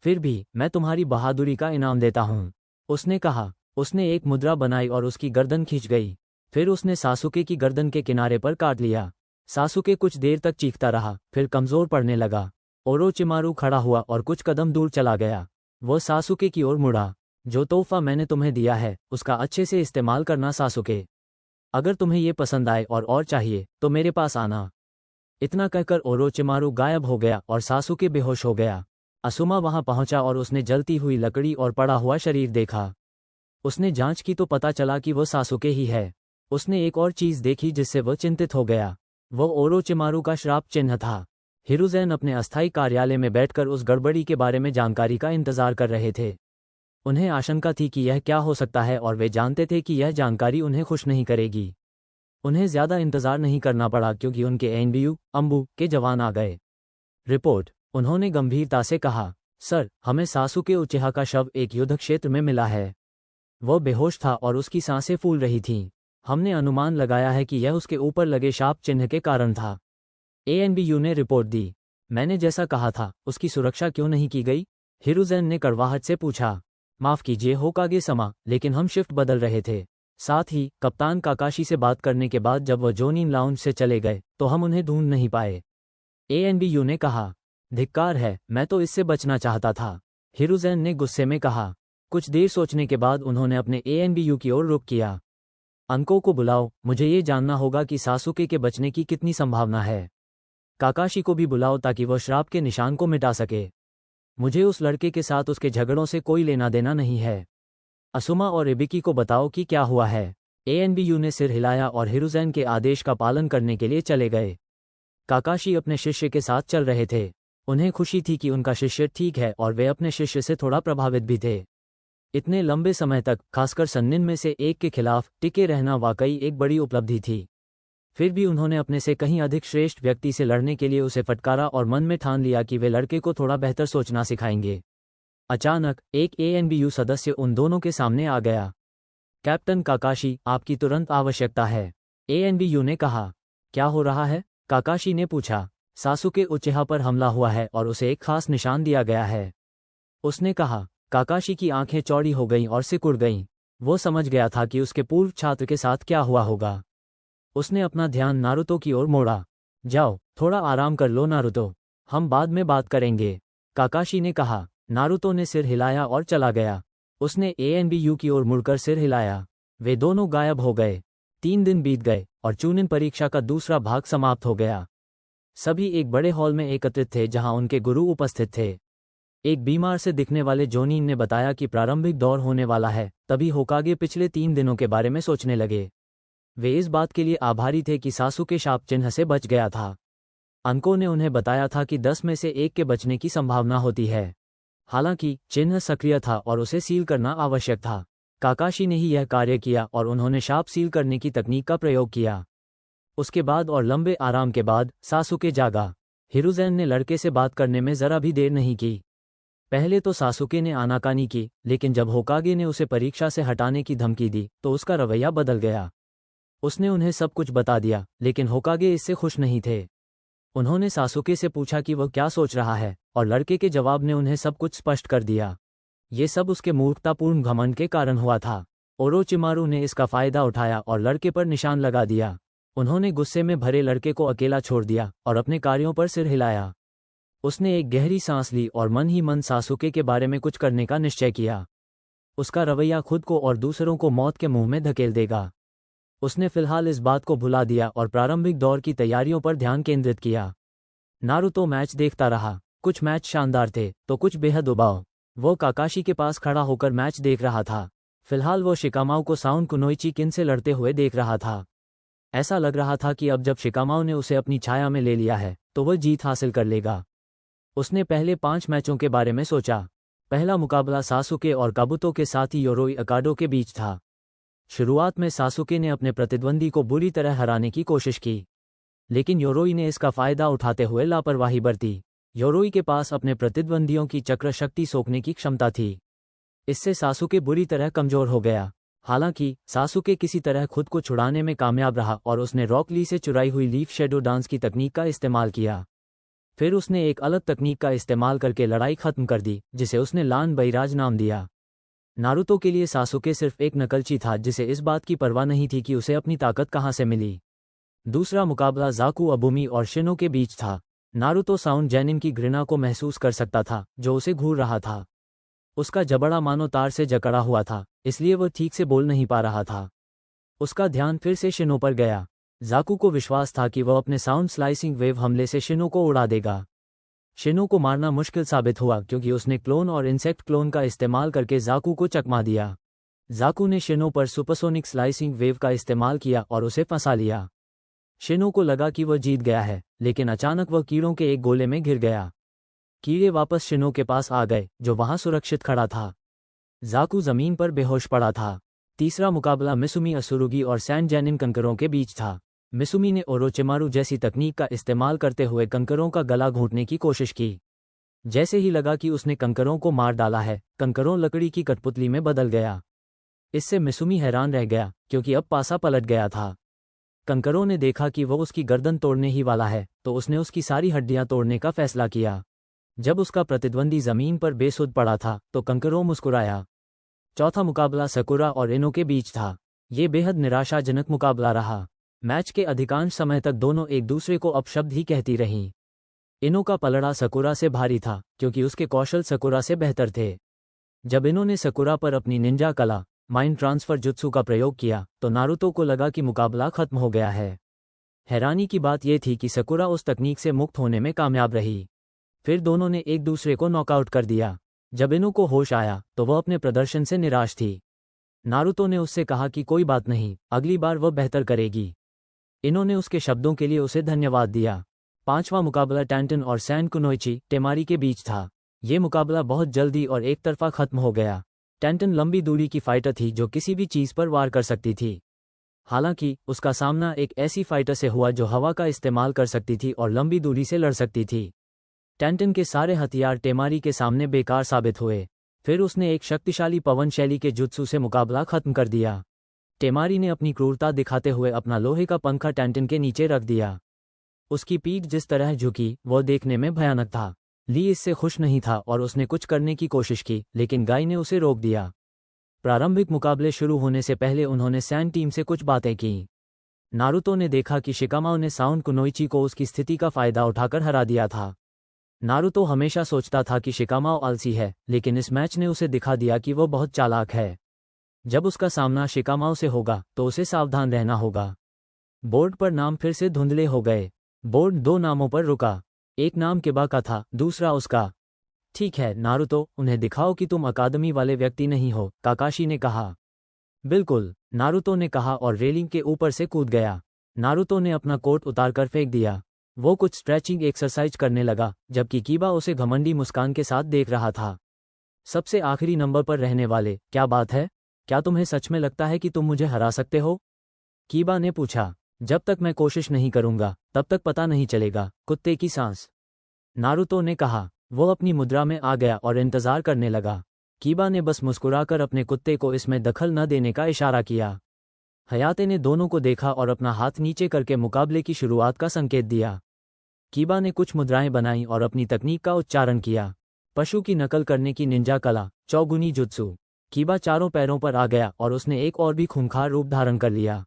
फिर भी मैं तुम्हारी बहादुरी का इनाम देता हूँ। उसने कहा। उसने एक मुद्रा बनाई और उसकी गर्दन खींच गई। फिर उसने सासुके की गर्दन के किनारे पर काट लिया। सासुके कुछ देर तक चीखता रहा, फिर कमज़ोर पड़ने लगा। ओरोचिमारू खड़ा हुआ और कुछ कदम दूर चला गया। वो सासुके की ओर मुड़ा। जो तोहफा मैंने तुम्हें दिया है उसका अच्छे से इस्तेमाल करना सासुके। अगर तुम्हें ये पसंद आए और चाहिए तो मेरे पास आना। इतना कहकर ओरोचिमारू गायब हो गया और सासुके बेहोश हो गया। असुमा वहां पहुंचा और उसने जलती हुई लकड़ी और पड़ा हुआ शरीर देखा। उसने जांच की तो पता चला कि वह सासुके ही है। उसने एक और चीज देखी जिससे वह चिंतित हो गया। वह ओरोचिमारू का श्राप चिन्ह था। हिरुज़ेन अपने अस्थायी कार्यालय में बैठकर उस गड़बड़ी के बारे में जानकारी का इंतजार कर रहे थे। उन्हें आशंका थी कि यह क्या हो सकता है और वे जानते थे कि यह जानकारी उन्हें खुश नहीं करेगी। उन्हें ज्यादा इंतजार नहीं करना पड़ा क्योंकि उनके एनबीयू अंबु के जवान आ गए। रिपोर्ट। उन्होंने गंभीरता से कहा, सर, हमें सासुके उचिहा का शव एक युद्ध क्षेत्र में मिला है। वह बेहोश था और उसकी सांसें फूल रही थीं। हमने अनुमान लगाया है कि यह उसके ऊपर लगे शाप चिन्ह के कारण था। एएनबीयू ने रिपोर्ट दी। मैंने जैसा कहा था, उसकी सुरक्षा क्यों नहीं की गई? हिरुज़ेन ने कड़वाहट से पूछा। माफ कीजिए होकागे समा, लेकिन हम शिफ्ट बदल रहे थे। साथ ही कप्तान काकाशी से बात करने के बाद जब वह जोनिन लाउंज से चले गए तो हम उन्हें ढूंढ नहीं पाए। एएनबीयू ने कहा। धिक्कार है, मैं तो इससे बचना चाहता था, हिरुज़ेन ने गुस्से में कहा। कुछ देर सोचने के बाद उन्होंने अपने एएनबीयू की ओर रुख किया। अंको को बुलाओ, मुझे ये जानना होगा कि सासुके के बचने की कितनी संभावना है। काकाशी को भी बुलाओ ताकि वह श्राप के निशान को मिटा सके। मुझे उस लड़के के साथ उसके झगड़ों से कोई लेना देना नहीं है। असुमा और इबिकी को बताओ कि क्या हुआ है। एएनबीयू ने सिर हिलाया और हिरुज़ेन के आदेश का पालन करने के लिए चले गए। काकाशी अपने शिष्य के साथ चल रहे थे। उन्हें खुशी थी कि उनका शिष्य ठीक है और वे अपने शिष्य से थोड़ा प्रभावित भी थे। इतने लंबे समय तक, खासकर सन्निन में से एक के खिलाफ टिके रहना वाकई एक बड़ी उपलब्धि थी। फिर भी उन्होंने अपने से कहीं अधिक श्रेष्ठ व्यक्ति से लड़ने के लिए उसे फटकारा और मन में ठान लिया कि वे लड़के को थोड़ा बेहतर सोचना सिखाएंगे। अचानक एक एएनबीयू सदस्य उन दोनों के सामने आ गया। कैप्टन काकाशी, आपकी तुरंत आवश्यकता है, एएनबीयू ने कहा। क्या हो रहा है? काकाशी ने पूछा। सासुके उचिहा पर हमला हुआ है और उसे एक खास निशान दिया गया है, उसने कहा। काकाशी की आंखें चौड़ी हो गईं और सिकुड़ गईं। वो समझ गया था कि उसके पूर्व छात्र के साथ क्या हुआ होगा। उसने अपना ध्यान नारुतो की ओर मोड़ा। जाओ, थोड़ा आराम कर लो नारुतो, हम बाद में बात करेंगे, काकाशी ने कहा। नारुतो ने सिर हिलाया और चला गया। उसने एएनबीयू की ओर मुड़कर सिर हिलाया। वे दोनों गायब हो गए। 3 दिन बीत गए और चूनिन परीक्षा का दूसरा भाग समाप्त हो गया। सभी एक बड़े हॉल में एकत्रित थे जहां उनके गुरु उपस्थित थे। एक बीमार से दिखने वाले जोनिन ने बताया कि प्रारंभिक दौर होने वाला है। तभी होकागे पिछले 3 दिनों के बारे में सोचने लगे। वे इस बात के लिए आभारी थे कि सासुके शाप चिन्ह से बच गया था। अंको ने उन्हें बताया था कि 10 में से 1 के बचने की संभावना होती है। हालांकि चिन्ह सक्रिय था और उसे सील करना आवश्यक था। काकाशी ने ही यह कार्य किया और उन्होंने शाप सील करने की तकनीक का प्रयोग किया। उसके बाद और लंबे आराम के बाद सासुके जागा। हिरुज़ेन ने लड़के से बात करने में जरा भी देर नहीं की। पहले तो सासुके ने आनाकानी की, लेकिन जब होकागे ने उसे परीक्षा से हटाने की धमकी दी तो उसका रवैया बदल गया। उसने उन्हें सब कुछ बता दिया, लेकिन होकागे इससे खुश नहीं थे। उन्होंने सासुके से पूछा कि वह क्या सोच रहा है, और लड़के के जवाब ने उन्हें सब कुछ स्पष्ट कर दिया। ये सब उसके मूर्खतापूर्ण घमंड के कारण हुआ था। ओरोचिमारू ने इसका फायदा उठाया और लड़के पर निशान लगा दिया। उन्होंने गुस्से में भरे लड़के को अकेला छोड़ दिया और अपने कार्यों पर सिर हिलाया। उसने एक गहरी सांस ली और मन ही मन सासुके के बारे में कुछ करने का निश्चय किया। उसका रवैया खुद को और दूसरों को मौत के मुंह में धकेल देगा। उसने फिलहाल इस बात को भुला दिया और प्रारंभिक दौर की तैयारियों पर ध्यान केंद्रित किया। नारुतो मैच देखता रहा। कुछ मैच शानदार थे तो कुछ बेहद उबाऊ। वो काकाशी के पास खड़ा होकर मैच देख रहा था। फिलहाल वो शिकामाओ को साउंड कुनोइची किन से लड़ते हुए देख रहा था। ऐसा लग रहा था कि अब जब शिकामाओ ने उसे अपनी छाया में ले लिया है तो वह जीत हासिल कर लेगा। उसने पहले 5 मैचों के बारे में सोचा। पहला मुकाबला सासुके और काबुतो के साथ ही योरोई अकाडो के बीच था। शुरुआत में सासुके ने अपने प्रतिद्वंदी को बुरी तरह हराने की कोशिश की, लेकिन योरोई ने इसका फायदा उठाते हुए लापरवाही बरती। योरोई के पास अपने प्रतिद्वंदियों की चक्र शक्ति सोखने की क्षमता थी। इससे सासुके बुरी तरह कमजोर हो गया। हालांकि सासुके किसी तरह खुद को छुड़ाने में कामयाब रहा और उसने रॉक ली से चुराई हुई लीफ शेडो डांस की तकनीक का इस्तेमाल किया। फिर उसने एक अलग तकनीक का इस्तेमाल करके लड़ाई खत्म कर दी, जिसे उसने लान बैराज नाम दिया। नारुतो के लिए सासुके सिर्फ एक नकलची था जिसे इस बात की परवाह नहीं थी कि उसे अपनी ताकत कहाँ से मिली। दूसरा मुकाबला ज़ाकू अबुमी और शिनो के बीच था। नारुतो साउंड जैनिन की घृणा को महसूस कर सकता था जो उसे घूर रहा था। उसका जबड़ा मानो तार से जकड़ा हुआ था, इसलिए वह ठीक से बोल नहीं पा रहा था। उसका ध्यान फिर से शिनो पर गया। ज़ाकू को विश्वास था कि वह अपने साउंड स्लाइसिंग वेव हमले से शिनो को उड़ा देगा। शिनो को मारना मुश्किल साबित हुआ क्योंकि उसने क्लोन और इंसेक्ट क्लोन का इस्तेमाल करके ज़ाकू को चकमा दिया। ज़ाकू ने शिनो पर सुपरसोनिक स्लाइसिंग वेव का इस्तेमाल किया और उसे फंसा लिया। शिनो को लगा कि वह जीत गया है, लेकिन अचानक वह कीड़ों के एक गोले में घिर गया। कीड़े वापस शिनो के पास आ गए जो वहां सुरक्षित खड़ा था। ज़ाकू जमीन पर बेहोश पड़ा था। तीसरा मुकाबला मिसुमी असुरुगी और सैंड जैनिन कंकरों के बीच था। मिसुमी ने ओरोचिमारू जैसी तकनीक का इस्तेमाल करते हुए कंकरों का गला घोंटने की कोशिश की। जैसे ही लगा कि उसने कंकरों को मार डाला है, कंकरों लकड़ी की कठपुतली में बदल गया। इससे मिसुमी हैरान रह गया क्योंकि अब पासा पलट गया था। कंकरों ने देखा कि वह उसकी गर्दन तोड़ने ही वाला है, तो उसने उसकी सारी हड्डियां तोड़ने का फैसला किया। जब उसका प्रतिद्वंदी जमीन पर बेसुध पड़ा था तो कंकरों मुस्कुराया। चौथा मुकाबला सकुरा और इनो के बीच था। ये बेहद निराशाजनक मुकाबला रहा। मैच के अधिकांश समय तक दोनों एक दूसरे को अपशब्द ही कहती रहीं। इनो का पलड़ा सकुरा से भारी था क्योंकि उसके कौशल सकुरा से बेहतर थे। जब इनो ने सकुरा पर अपनी निंजा कला माइंड ट्रांसफर जुत्सु का प्रयोग किया तो नारुतो को लगा कि मुकाबला खत्म हो गया है। हैरानी की बात यह थी कि सकुरा उस तकनीक से मुक्त होने में कामयाब रही। फिर दोनों ने एक दूसरे को नॉकआउट कर दिया। जब इनो को होश आया तो वह अपने प्रदर्शन से निराश थी। नारुतो ने उससे कहा कि कोई बात नहीं, अगली बार वह बेहतर करेगी। इनो ने उसके शब्दों के लिए उसे धन्यवाद दिया। पांचवा मुकाबला टैंटन और सैन कुनोइची टेमारी के बीच था। ये मुकाबला बहुत जल्दी और एक तरफा खत्म हो गया। टैंटन लंबी दूरी की फाइटर थी जो किसी भी चीज पर वार कर सकती थी। हालांकि उसका सामना एक ऐसी फाइटर से हुआ जो हवा का इस्तेमाल कर सकती थी और लंबी दूरी से लड़ सकती थी। टैंटन के सारे हथियार टेमारी के सामने बेकार साबित हुए। फिर उसने एक शक्तिशाली पवन शैली के जुत्सु से मुकाबला खत्म कर दिया। टेमारी ने अपनी क्रूरता दिखाते हुए अपना लोहे का पंखा टैंटन के नीचे रख दिया। उसकी पीठ जिस तरह झुकी वह देखने में भयानक था। ली इससे खुश नहीं था और उसने कुछ करने की कोशिश की, लेकिन गाय ने उसे रोक दिया। प्रारंभिक मुकाबले शुरू होने से पहले उन्होंने सैन टीम से कुछ बातें की। नारुतो ने देखा कि शिकामाओ ने साउंड कुनोइची को उसकी स्थिति का फायदा उठाकर हरा दिया था। नारुतो हमेशा सोचता था कि शिकामाओ आलसी है, लेकिन इस मैच ने उसे दिखा दिया कि वह बहुत चालाक है। जब उसका सामना शिकामाओ से होगा तो उसे सावधान रहना होगा। बोर्ड पर नाम फिर से धुंधले हो गए। बोर्ड दो नामों पर रुका। एक नाम किबा का था, दूसरा उसका। ठीक है नारुतो, उन्हें दिखाओ कि तुम अकादमी वाले व्यक्ति नहीं हो, काकाशी ने कहा। बिल्कुल, नारुतो ने कहा और रेलिंग के ऊपर से कूद गया। नारुतो ने अपना कोट उतारकर फेंक दिया। वो कुछ स्ट्रेचिंग एक्सरसाइज करने लगा, जबकि कीबा उसे घमंडी मुस्कान के साथ देख रहा था। सबसे आखिरी नंबर पर रहने वाले, क्या बात है? क्या तुम्हें सच में लगता है कि तुम मुझे हरा सकते हो? कीबा ने पूछा। जब तक मैं कोशिश नहीं करूंगा तब तक पता नहीं चलेगा, कुत्ते की सांस, नारुतो ने कहा। वो अपनी मुद्रा में आ गया और इंतजार करने लगा। कीबा ने बस मुस्कुराकर अपने कुत्ते को इसमें दखल न देने का इशारा किया। हयाते ने दोनों को देखा और अपना हाथ नीचे करके मुकाबले की शुरुआत का संकेत दिया। कीबा ने कुछ मुद्राएं बनाई और अपनी तकनीक का उच्चारण किया। पशु की नकल करने की निंजा कला, चौगुनी जुत्सु। कीबा चारों पैरों पर आ गया और उसने एक और भी खूंखार रूप धारण कर लिया।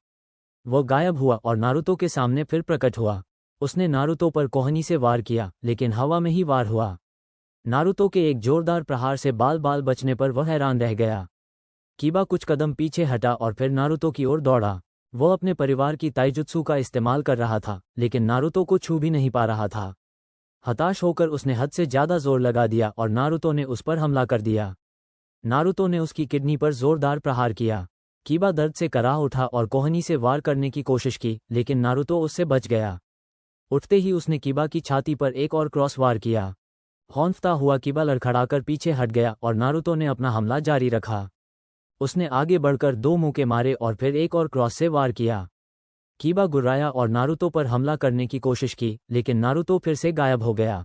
वो गायब हुआ और नारुतो के सामने फिर प्रकट हुआ। उसने नारुतो पर कोहनी से वार किया, लेकिन हवा में ही वार हुआ। नारुतो के एक जोरदार प्रहार से बाल बाल बचने पर वह हैरान रह गया। कीबा कुछ कदम पीछे हटा और फिर नारुतो की ओर दौड़ा। वो अपने परिवार की ताइजुत्सु का इस्तेमाल कर रहा था, लेकिन नारुतो को छू भी नहीं पा रहा था। हताश होकर उसने हद से ज्यादा जोर लगा दिया और नारुतो ने उस पर हमला कर दिया। नारुतो ने उसकी किडनी पर जोरदार प्रहार किया। कीबा दर्द से कराह उठा और कोहनी से वार करने की कोशिश की, लेकिन नारुतो उससे बच गया। उठते ही उसने कीबा की छाती पर एक और क्रॉस वार किया। हौंफता हुआ कीबा लड़खड़ाकर पीछे हट गया और नारुतो ने अपना हमला जारी रखा। उसने आगे बढ़कर दो मुक्के मारे और फिर एक और क्रॉस से वार किया। कीबा गुर्राया और नारुतो पर हमला करने की कोशिश की, लेकिन नारुतो फिर से गायब हो गया।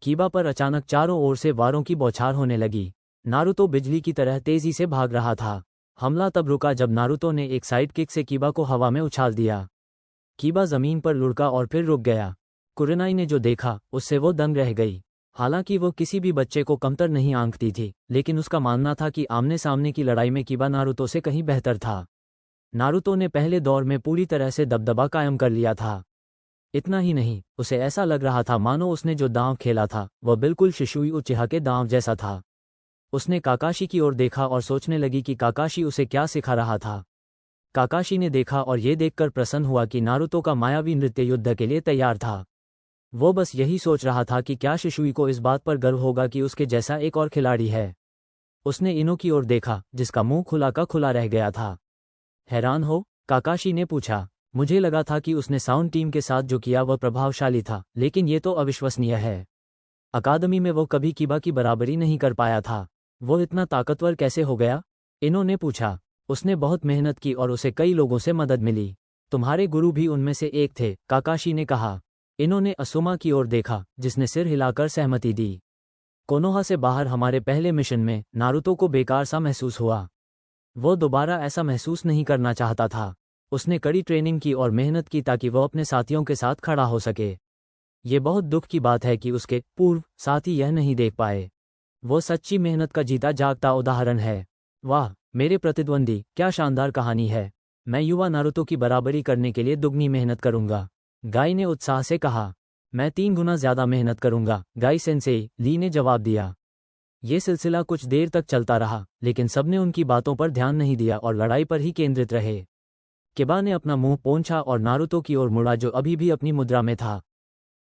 कीबा पर अचानक चारों ओर से वारों की बौछार होने लगी। नारुतो बिजली की तरह तेजी से भाग रहा था। हमला तब रुका जब नारुतो ने एक साइड किक से कीबा को हवा में उछाल दिया। कीबा जमीन पर लुढ़का और फिर रुक गया। कुरेनाई ने जो देखा उससे वो दंग रह गई। हालांकि वो किसी भी बच्चे को कमतर नहीं आंकती थी, लेकिन उसका मानना था कि आमने सामने की लड़ाई में किबा नारुतो से कहीं बेहतर था। नारुतो ने पहले दौर में पूरी तरह से दबदबा कायम कर लिया था। इतना ही नहीं, उसे ऐसा लग रहा था मानो उसने जो दांव खेला था वह बिल्कुल शिशुई उचिहा के दांव जैसा था। उसने काकाशी की ओर देखा और सोचने लगी कि काकाशी उसे क्या सिखा रहा था। काकाशी ने देखा और ये देखकर प्रसन्न हुआ कि नारुतो का मायावी नृत्य युद्ध के लिए तैयार था। वो बस यही सोच रहा था कि क्या शिशुई को इस बात पर गर्व होगा कि उसके जैसा एक और खिलाड़ी है। उसने इनो की ओर देखा, जिसका मुंह खुला का खुला रह गया था। हैरान हो? काकाशी ने पूछा। मुझे लगा था कि उसने साउंड टीम के साथ जो किया वह प्रभावशाली था, लेकिन ये तो अविश्वसनीय है। अकादमी में वो कभी किबा की बराबरी नहीं कर पाया था। वो इतना ताकतवर कैसे हो गया? इनो ने पूछा। उसने बहुत मेहनत की और उसे कई लोगों से मदद मिली। तुम्हारे गुरु भी उनमें से एक थे, काकाशी ने कहा। इनो ने असुमा की ओर देखा, जिसने सिर हिलाकर सहमति दी। कोनोहा से बाहर हमारे पहले मिशन में नारुतो को बेकार सा महसूस हुआ। वो दोबारा ऐसा महसूस नहीं करना चाहता था। उसने कड़ी ट्रेनिंग की और मेहनत की ताकि वह अपने साथियों के साथ खड़ा हो सके। ये बहुत दुख की बात है कि उसके पूर्व साथी यह नहीं देख पाए। वो सच्ची मेहनत का जीता जागता उदाहरण है। वाह मेरे प्रतिद्वंदी, क्या शानदार कहानी है। मैं युवा नारुतो की बराबरी करने के लिए दुगनी मेहनत करूंगा, गाई ने उत्साह से कहा। मैं 3 गुना ज्यादा मेहनत करूंगा, गाई सेंसेई, ली ने जवाब दिया। ये सिलसिला कुछ देर तक चलता रहा, लेकिन सबने उनकी बातों पर ध्यान नहीं दिया और लड़ाई पर ही केंद्रित रहे। किबा ने अपना मुंह पोंछा और नारुतो की ओर मुड़ा, जो अभी भी अपनी मुद्रा में था।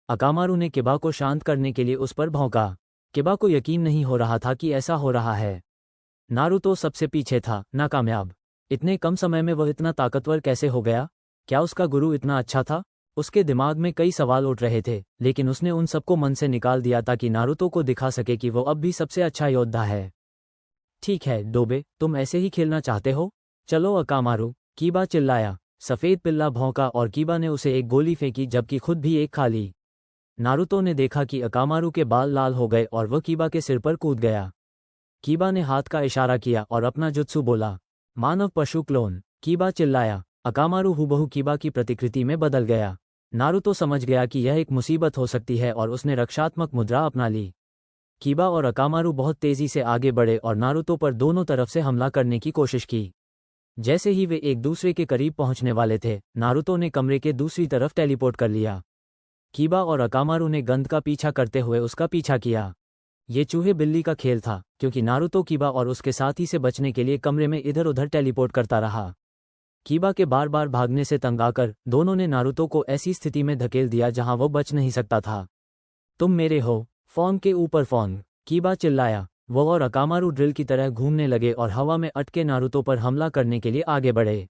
अकामारू ने किबा को शांत करने के लिए उस पर भौंका। किबा को यकीन नहीं हो रहा था कि ऐसा हो रहा है। नारुतो सबसे पीछे था, नाकामयाब। इतने कम समय में वह इतना ताकतवर कैसे हो गया? क्या उसका गुरु इतना अच्छा था? उसके दिमाग में कई सवाल उठ रहे थे, लेकिन उसने उन सबको मन से निकाल दिया ताकि नारुतो को दिखा सके कि वो अब भी सबसे अच्छा योद्धा है। ठीक है डोबे, तुम ऐसे ही खेलना चाहते हो? चलो अकामारू, कीबा चिल्लाया। सफेद पिल्ला भौंका और कीबा ने उसे एक गोली फेंकी, जबकि खुद भी एक खा ली। नारुतो ने देखा कि अकामारू के बाल लाल हो गए और वह कीबा के सिर पर कूद गया। कीबा ने हाथ का इशारा किया और अपना जुत्सु बोला। मानव पशु क्लोन, कीबा चिल्लाया। अकामारू हुबहू कीबा की प्रतिकृति में बदल गया। नारुतो समझ गया कि यह एक मुसीबत हो सकती है और उसने रक्षात्मक मुद्रा अपना ली। कीबा और अकामारू बहुत तेजी से आगे बढ़े और नारुतो पर दोनों तरफ से हमला करने की कोशिश की। जैसे ही वे एक दूसरे के करीब पहुंचने वाले थे, नारुतो ने कमरे के दूसरी तरफ टेलीपोर्ट कर लिया। कीबा और अकामारू ने गंध का पीछा करते हुए उसका पीछा किया। ये चूहे बिल्ली का खेल था, क्योंकि नारुतो कीबा और उसके साथी से बचने के लिए कमरे में इधर उधर टेलीपोर्ट करता रहा। कीबा के बार बार भागने से तंग आकर दोनों ने नारुतो को ऐसी स्थिति में धकेल दिया जहां वो बच नहीं सकता था। तुम मेरे हो, फोन के ऊपर फोन, कीबा चिल्लाया। वो और अकामारू ड्रिल की तरह घूमने लगे और हवा में अटके नारुतो पर हमला करने के लिए आगे बढ़े।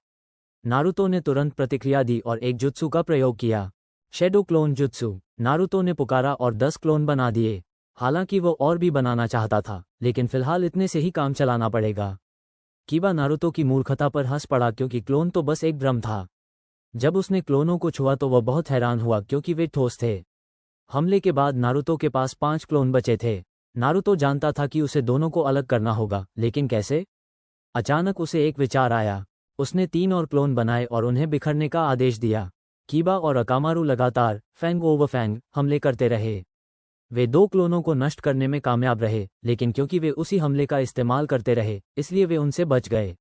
नारुतो ने तुरंत प्रतिक्रिया दी और एक जुत्सु का प्रयोग किया, शेडो क्लोन जुत्सु। नारुतो ने पुकारा और 10 क्लोन बना दिए। हालांकि वो और भी बनाना चाहता था, लेकिन फिलहाल इतने से ही काम चलाना पड़ेगा। कीबा नारुतो की मूर्खता पर हंस पड़ा, क्योंकि क्लोन तो बस एक ड्रम था। जब उसने क्लोनों को छुआ तो वह बहुत हैरान हुआ, क्योंकि वे ठोस थे। हमले के बाद नारुतो के पास 5 क्लोन बचे थे। नारुतो जानता था कि उसे दोनों को अलग करना होगा, लेकिन कैसे? अचानक उसे एक विचार आया। उसने 3 और क्लोन बनाए और उन्हें बिखरने का आदेश दिया। कीबा और अकामारू लगातार फैंग ओवर फैंग हमले करते रहे। वे 2 क्लोनों को नष्ट करने में कामयाब रहे, लेकिन क्योंकि वे उसी हमले का इस्तेमाल करते रहे, इसलिए वे उनसे बच गए।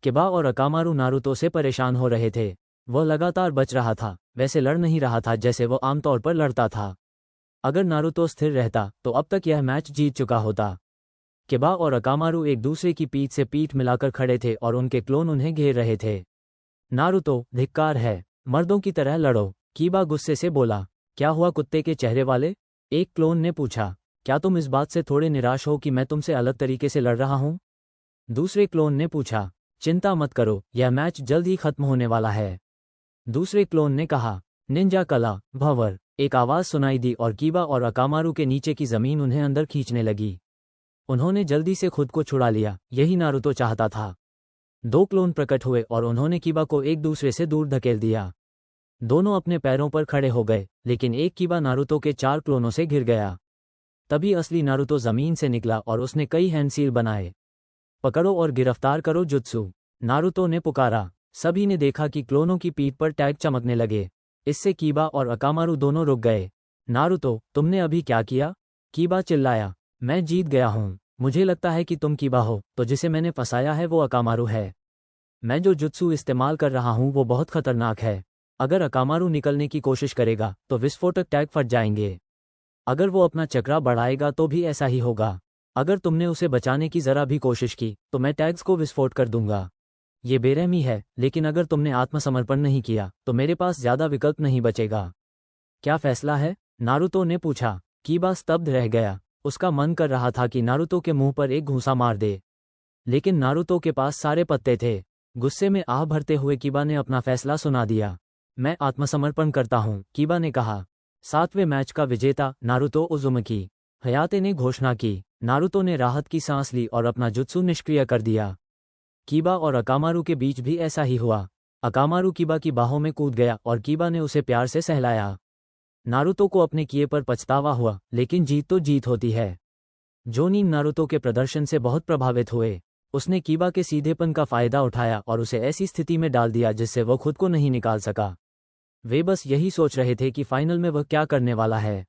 किबा और अकामारू नारुतो से परेशान हो रहे थे। वह लगातार बच रहा था, वैसे लड़ नहीं रहा था जैसे वह आमतौर पर लड़ता था। अगर नारुतो स्थिर रहता तो अब तक यह मैच जीत चुका होता। किबा और अकामारू एक दूसरे की पीठ से पीठ मिलाकर खड़े थे और उनके क्लोन उन्हें घेर रहे थे। नारुतो, धिक्कार है, मर्दों की तरह लड़ो, कीबा गुस्से से बोला। क्या हुआ कुत्ते के चेहरे वाले? एक क्लोन ने पूछा। क्या तुम इस बात से थोड़े निराश हो कि मैं तुमसे अलग तरीके से लड़ रहा हूं? दूसरे क्लोन ने पूछा। चिंता मत करो, यह मैच जल्द ही खत्म होने वाला है, दूसरे क्लोन ने कहा। निंजा कला, भंवर, एक आवाज सुनाई दी और कीबा और अकामारू के नीचे की जमीन उन्हें अंदर खींचने लगी। उन्होंने जल्दी से खुद को छुड़ा लिया, यही नारुतो चाहता था। 2 क्लोन प्रकट हुए और उन्होंने कीबा को एक दूसरे से दूर धकेल दिया। दोनों अपने पैरों पर खड़े हो गए, लेकिन एक कीबा नारुतो के 4 क्लोनों से घिर गया। तभी असली नारुतो जमीन से निकला और उसने कई हैंडसील बनाए। पकड़ो और गिरफ्तार करो जुत्सु, नारुतो ने पुकारा। सभी ने देखा कि क्लोनों की पीठ पर टैग चमकने लगे। इससे कीबा और अकामारू दोनों रुक गए। नारुतो, तुमने अभी क्या किया? कीबा चिल्लाया, मैं जीत गया हूँ। मुझे लगता है कि तुम कीबा हो, तो जिसे मैंने फंसाया है वो अकामारू है। मैं जो जुत्सु इस्तेमाल कर रहा हूँ वो बहुत खतरनाक है। अगर अकामारू निकलने की कोशिश करेगा तो विस्फोटक टैग फट जाएंगे। अगर वो अपना चक्रा बढ़ाएगा तो भी ऐसा ही होगा। अगर तुमने उसे बचाने की जरा भी कोशिश की तो मैं टैग्स को विस्फोट कर दूंगा। ये बेरहमी है, लेकिन अगर तुमने आत्मसमर्पण नहीं किया तो मेरे पास ज्यादा विकल्प नहीं बचेगा। क्या फैसला है? नारुतो ने पूछा। कीबा स्तब्ध रह गया। उसका मन कर रहा था कि नारुतो के मुंह पर एक घूंसा मार दे, लेकिन नारुतो के पास सारे पत्ते थे। गुस्से में आह भरते हुए कीबा ने अपना फैसला सुना दिया। मैं आत्मसमर्पण करता हूँ, कीबा ने कहा। 7वें मैच का विजेता नारुतो उजुमकी, हयाते ने घोषणा की। नारुतो ने राहत की सांस ली और अपना जुत्सु निष्क्रिय कर दिया। कीबा और अकामारू के बीच भी ऐसा ही हुआ। अकामारू कीबा की बाहों में कूद गया और कीबा ने उसे प्यार से सहलाया। नारुतो को अपने किए पर पछतावा हुआ, लेकिन जीत तो जीत होती है। जोनिन नारुतो के प्रदर्शन से बहुत प्रभावित हुए। उसने कीबा के सीधेपन का फायदा उठाया और उसे ऐसी स्थिति में डाल दिया जिससे वह खुद को नहीं निकाल सका। वे बस यही सोच रहे थे कि फाइनल में वह क्या करने वाला है।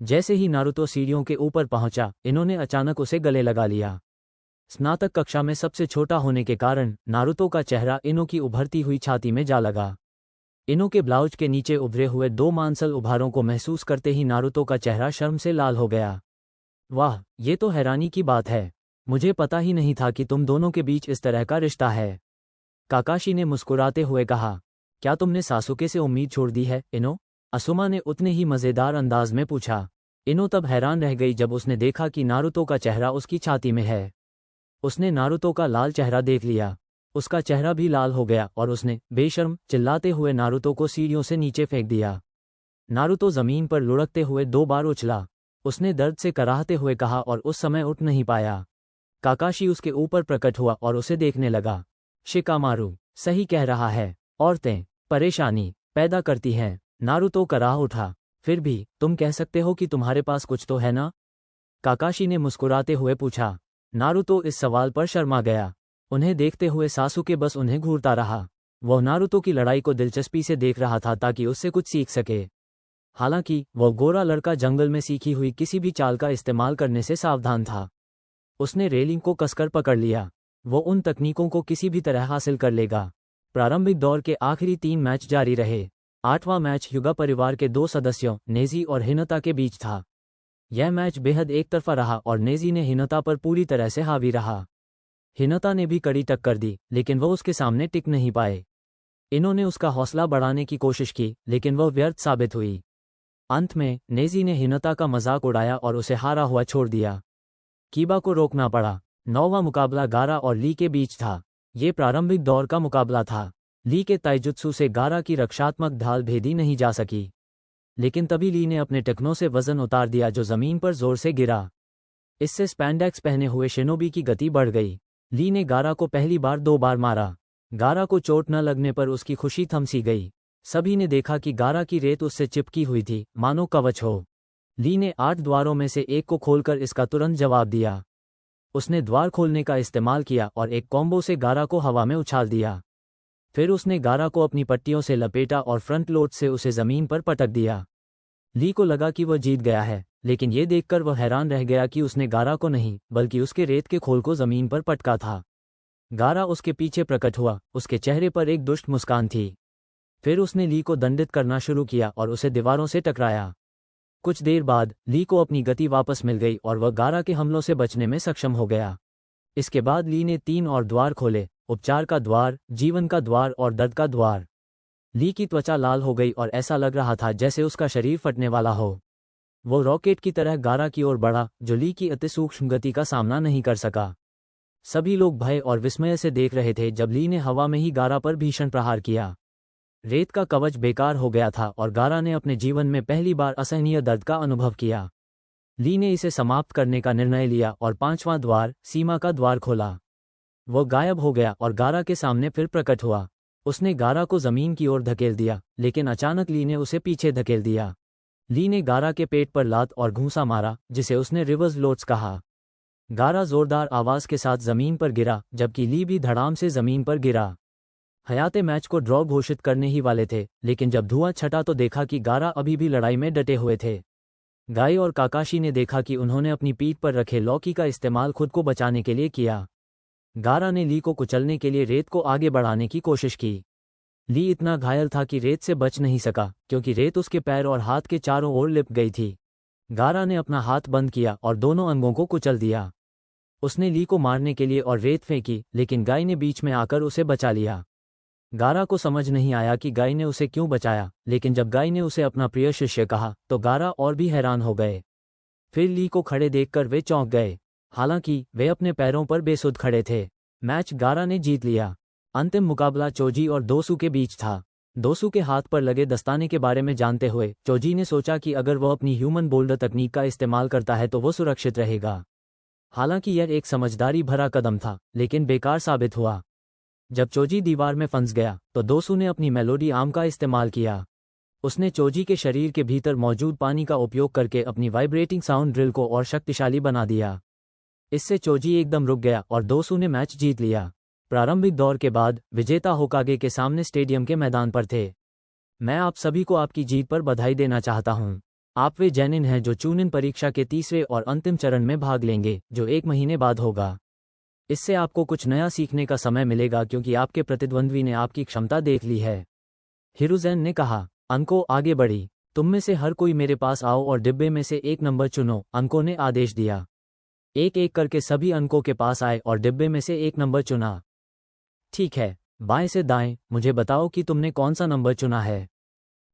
जैसे ही नारुतो सीढ़ियों के ऊपर पहुंचा, इन्होंने अचानक उसे गले लगा लिया। स्नातक कक्षा में सबसे छोटा होने के कारण नारुतो का चेहरा इनो की उभरती हुई छाती में जा लगा। इनो के ब्लाउज के नीचे उभरे हुए 2 मांसल उभारों को महसूस करते ही नारुतो का चेहरा शर्म से लाल हो गया। वाह, ये तो हैरानी की बात है। मुझे पता ही नहीं था कि तुम दोनों के बीच इस तरह का रिश्ता है। काकाशी ने मुस्कुराते हुए कहा। क्या तुमने सासुके से उम्मीद छोड़ दी है, इनो? असुमा ने उतने ही मज़ेदार अंदाज में पूछा। इनो तब हैरान रह गई जब उसने देखा कि नारुतो का चेहरा उसकी छाती में है। उसने नारुतो का लाल चेहरा देख लिया। उसका चेहरा भी लाल हो गया और उसने बेशर्म चिल्लाते हुए नारुतो को सीढ़ियों से नीचे फेंक दिया। नारुतो जमीन पर लुढ़कते हुए 2 बार उछला। उसने दर्द से कराहते हुए कहा और उस समय उठ नहीं पाया। काकाशी उसके ऊपर प्रकट हुआ और उसे देखने लगा। शिकामारू सही कह रहा है, औरतें परेशानी पैदा करती हैं। नारुतो कराह उठा। फिर भी तुम कह सकते हो कि तुम्हारे पास कुछ तो है ना? काकाशी ने मुस्कुराते हुए पूछा। नारुतो इस सवाल पर शर्मा गया। उन्हें देखते हुए सासुके बस उन्हें घूरता रहा। वह नारुतो की लड़ाई को दिलचस्पी से देख रहा था ताकि उससे कुछ सीख सके। हालांकि वह गोरा लड़का जंगल में सीखी हुई किसी भी चाल का इस्तेमाल करने से सावधान था। उसने रेलिंग को कसकर पकड़ लिया। वो उन तकनीकों को किसी भी तरह हासिल कर लेगा। प्रारंभिक दौर के आखिरी 3 मैच जारी रहे। 8वां मैच युगा परिवार के 2 सदस्यों नेजी और हिनता के बीच था। यह मैच बेहद एकतरफा रहा और नेजी ने हिनता पर पूरी तरह से हावी रहा। हिनता ने भी कड़ी टक्कर दी, लेकिन वह उसके सामने टिक नहीं पाए। इन्होंने उसका हौसला बढ़ाने की कोशिश की, लेकिन वह व्यर्थ साबित हुई। अंत में नेजी ने हिनता का मजाक उड़ाया और उसे हारा हुआ छोड़ दिया। कीबा को रोकना पड़ा। 9वां मुकाबला गारा और ली के बीच था। ये प्रारंभिक दौर का मुकाबला था। ली के ताइजुत्सु से गारा की रक्षात्मक ढाल भेदी नहीं जा सकी, लेकिन तभी ली ने अपने टखनों से वजन उतार दिया जो जमीन पर जोर से गिरा। इससे स्पैंडेक्स पहने हुए शिनोबी की गति बढ़ गई। ली ने गारा को पहली बार 2 बार मारा। गारा को चोट न लगने पर उसकी खुशी थमसी गई। सभी ने देखा कि गारा की रेत उससे चिपकी हुई थी, मानो कवच हो। ली ने 8 द्वारों में से एक को खोलकर इसका तुरंत जवाब दिया। उसने द्वार खोलने का इस्तेमाल किया और एक कॉम्बो से गारा को हवा में उछाल दिया। फिर उसने गारा को अपनी पट्टियों से लपेटा और फ्रंट लोड से उसे जमीन पर पटक दिया। ली को लगा कि वह जीत गया है, लेकिन ये देखकर वह हैरान रह गया कि उसने गारा को नहीं बल्कि उसके रेत के खोल को जमीन पर पटका था। गारा उसके पीछे प्रकट हुआ। उसके चेहरे पर एक दुष्ट मुस्कान थी। फिर उसने ली को दंडित करना शुरू किया और उसे दीवारों से टकराया। कुछ देर बाद ली को अपनी गति वापस मिल गई और वह गारा के हमलों से बचने में सक्षम हो गया। इसके बाद ली ने 3 और द्वार खोले, उपचार का द्वार, जीवन का द्वार और दर्द का द्वार। ली की त्वचा लाल हो गई और ऐसा लग रहा था जैसे उसका शरीर फटने वाला हो। वो रॉकेट की तरह गारा की ओर बढ़ा, जो ली की अति सूक्ष्म गति का सामना नहीं कर सका। सभी लोग भय और विस्मय से देख रहे थे जब ली ने हवा में ही गारा पर भीषण प्रहार किया। रेत का कवच बेकार हो गया था और गारा ने अपने जीवन में पहली बार असहनीय दर्द का अनुभव किया। ली ने इसे समाप्त करने का निर्णय लिया और 5वां द्वार, सीमा का द्वार खोला। वह गायब हो गया और गारा के सामने फिर प्रकट हुआ। उसने गारा को जमीन की ओर धकेल दिया, लेकिन अचानक ली ने उसे पीछे धकेल दिया। ली ने गारा के पेट पर लात और घूंसा मारा, जिसे उसने रिवर्स लोट्स कहा। गारा जोरदार आवाज के साथ जमीन पर गिरा, जबकि ली भी धड़ाम से जमीन पर गिरा। हयाते मैच को ड्रॉ घोषित करने ही वाले थे, लेकिन जब धुआं छटा तो देखा कि गारा अभी भी लड़ाई में डटे हुए थे। गाई और काकाशी ने देखा कि उन्होंने अपनी पीठ पर रखे लॉकी का इस्तेमाल खुद को बचाने के लिए किया। गारा ने ली को कुचलने के लिए रेत को आगे बढ़ाने की कोशिश की। ली इतना घायल था कि रेत से बच नहीं सका, क्योंकि रेत उसके पैर और हाथ के चारों ओर लिप गई थी। गारा ने अपना हाथ बंद किया और दोनों अंगों को कुचल दिया। उसने ली को मारने के लिए और रेत फेंकी, लेकिन गाय ने बीच में आकर उसे बचा लिया। गारा को समझ नहीं आया कि गाय ने उसे क्यों बचाया, लेकिन जब गाय ने उसे अपना प्रिय शिष्य कहा तो गारा और भी हैरान हो गए। फिर ली को खड़े देखकर वे चौंक गए। हालांकि वे अपने पैरों पर बेसुध खड़े थे। मैच गारा ने जीत लिया। अंतिम मुकाबला चोजी और दोसू के बीच था। दोसू के हाथ पर लगे दस्ताने के बारे में जानते हुए चोजी ने सोचा कि अगर वह अपनी ह्यूमन बोल्डर तकनीक का इस्तेमाल करता है तो वो सुरक्षित रहेगा। हालांकि यह एक समझदारी भरा कदम था, लेकिन बेकार साबित हुआ। जब चोजी दीवार में फंस गया तो दोसू ने अपनी मेलोडी आर्म का इस्तेमाल किया। उसने चोजी के शरीर के भीतर मौजूद पानी का उपयोग करके अपनी वाइब्रेटिंग साउंड ड्रिल को और शक्तिशाली बना दिया। इससे चोजी एकदम रुक गया और दोसू ने मैच जीत लिया। प्रारंभिक दौर के बाद विजेता होकागे के सामने स्टेडियम के मैदान पर थे। मैं आप सभी को आपकी जीत पर बधाई देना चाहता हूं। आप वे जैनिन हैं जो चूनिन परीक्षा के तीसरे और अंतिम चरण में भाग लेंगे, जो 1 महीने बाद होगा। इससे आपको कुछ नया सीखने का समय मिलेगा, क्योंकि आपके प्रतिद्वंद्वी ने आपकी क्षमता देख ली है। हिरुज़ेन ने कहा। अंको आगे बढ़ी। तुम में से हर कोई मेरे पास आओ और डिब्बे में से एक नंबर चुनो, अंको ने आदेश दिया। एक एक करके सभी अंकों के पास आए और डिब्बे में से एक नंबर चुना। ठीक है, बाएं से दाएं, मुझे बताओ कि तुमने कौन सा नंबर चुना है।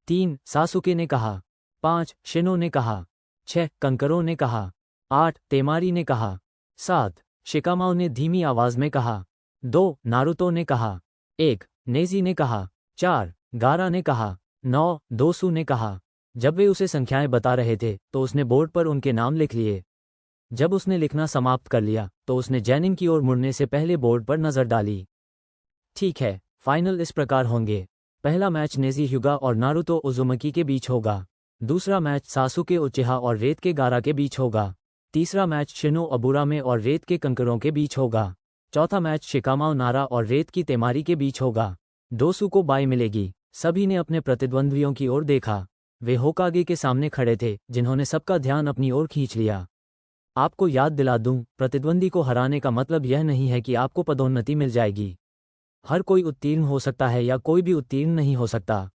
3, सासुके ने कहा। 5, शिनो ने कहा। 6, कंकरो ने कहा। 8, तेमारी ने कहा। 7, शिकामाओ ने धीमी आवाज में कहा। 2, नारुतो ने कहा। 1, नेजी ने कहा। 4, गारा ने कहा। 9, दोसू ने कहा। जब वे उसे संख्याएं बता रहे थे तो उसने बोर्ड पर उनके नाम लिख लिए। जब उसने लिखना समाप्त कर लिया तो उसने जैनिन की ओर मुड़ने से पहले बोर्ड पर नजर डाली। ठीक है, फाइनल इस प्रकार होंगे। पहला मैच नेजी ह्यूगा और नारुतो उजुमकी के बीच होगा। दूसरा मैच सासुके उचिहा और रेत के गारा के बीच होगा। तीसरा मैच शिनो अबुरामे और रेत के कंकरों के बीच होगा। चौथा मैच शिकामाओ नारा और रेत की तेमारी के बीच होगा। दोसू को बाई मिलेगी। सभी ने अपने प्रतिद्वंद्वियों की ओर देखा। वे होकागे के सामने खड़े थे, जिन्होंने सबका ध्यान अपनी ओर खींच लिया। आपको याद दिला दूं, प्रतिद्वंदी को हराने का मतलब यह नहीं है कि आपको पदोन्नति मिल जाएगी। हर कोई उत्तीर्ण हो सकता है या कोई भी उत्तीर्ण नहीं हो सकता।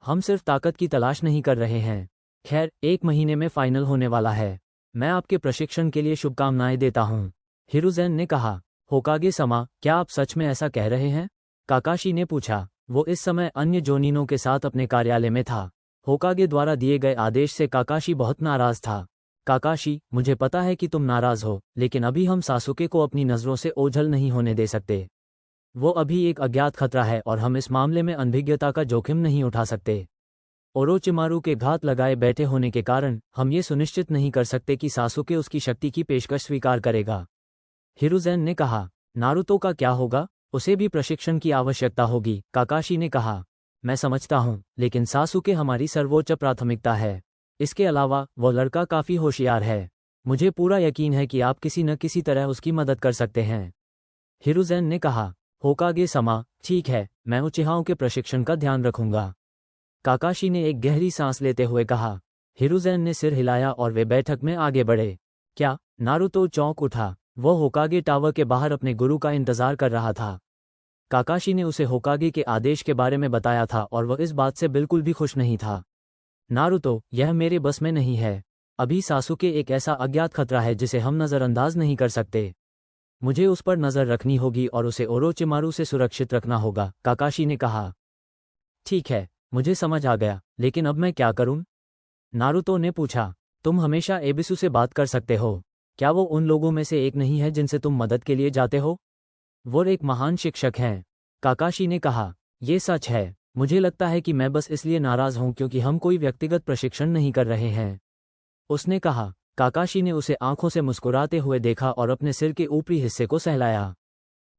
हम सिर्फ ताकत की तलाश नहीं कर रहे हैं। खैर, 1 महीने में फाइनल होने वाला है। मैं आपके प्रशिक्षण के लिए शुभकामनाएं देता हूं। हिरुज़ेन ने कहा। होकागे समा, क्या आप सच में ऐसा कह रहे हैं? काकाशी ने पूछा। वो इस समय अन्य जोनिनों के साथ अपने कार्यालय में था। होकागे द्वारा दिए गए आदेश से काकाशी बहुत नाराज था। काकाशी, मुझे पता है कि तुम नाराज हो, लेकिन अभी हम सासुके को अपनी नज़रों से ओझल नहीं होने दे सकते। वो अभी एक अज्ञात खतरा है और हम इस मामले में अनभिज्ञता का जोखिम नहीं उठा सकते। ओरोचिमारू के घात लगाए बैठे होने के कारण हम ये सुनिश्चित नहीं कर सकते कि सासुके उसकी शक्ति की पेशकश स्वीकार करेगा। हिरुज़ेन ने कहा। नारुतो का क्या होगा? उसे भी प्रशिक्षण की आवश्यकता होगी, काकाशी ने कहा। मैं समझता हूँ, लेकिन सासुके हमारी सर्वोच्च प्राथमिकता है। इसके अलावा वो लड़का काफी होशियार है। मुझे पूरा यकीन है कि आप किसी न किसी तरह उसकी मदद कर सकते हैं। हिरुज़ेन ने कहा। होकागे समा, ठीक है, मैं उचिहाओं के प्रशिक्षण का ध्यान रखूंगा। काकाशी ने एक गहरी सांस लेते हुए कहा। हिरुज़ेन ने सिर हिलाया और वे बैठक में आगे बढ़े। क्या? नारुतो चौंक उठा। वो होकागे टावर के बाहर अपने गुरु का इंतजार कर रहा था। काकाशी ने उसे होकागे के आदेश के बारे में बताया था और वह इस बात से बिल्कुल भी खुश नहीं था। नारुतो, यह मेरे बस में नहीं है। अभी सासुके एक ऐसा अज्ञात खतरा है जिसे हम नज़रअंदाज नहीं कर सकते। मुझे उस पर नज़र रखनी होगी और उसे ओरोचिमारू से सुरक्षित रखना होगा, काकाशी ने कहा। ठीक है, मुझे समझ आ गया, लेकिन अब मैं क्या करूं? नारुतो ने पूछा। तुम हमेशा एबिसु से बात कर सकते हो। क्या वो उन लोगों में से एक नहीं है जिनसे तुम मदद के लिए जाते हो? वो एक महान शिक्षक हैं, काकाशी ने कहा। ये सच है। मुझे लगता है कि मैं बस इसलिए नाराज हूं क्योंकि हम कोई व्यक्तिगत प्रशिक्षण नहीं कर रहे हैं, उसने कहा। काकाशी ने उसे आंखों से मुस्कुराते हुए देखा और अपने सिर के ऊपरी हिस्से को सहलाया।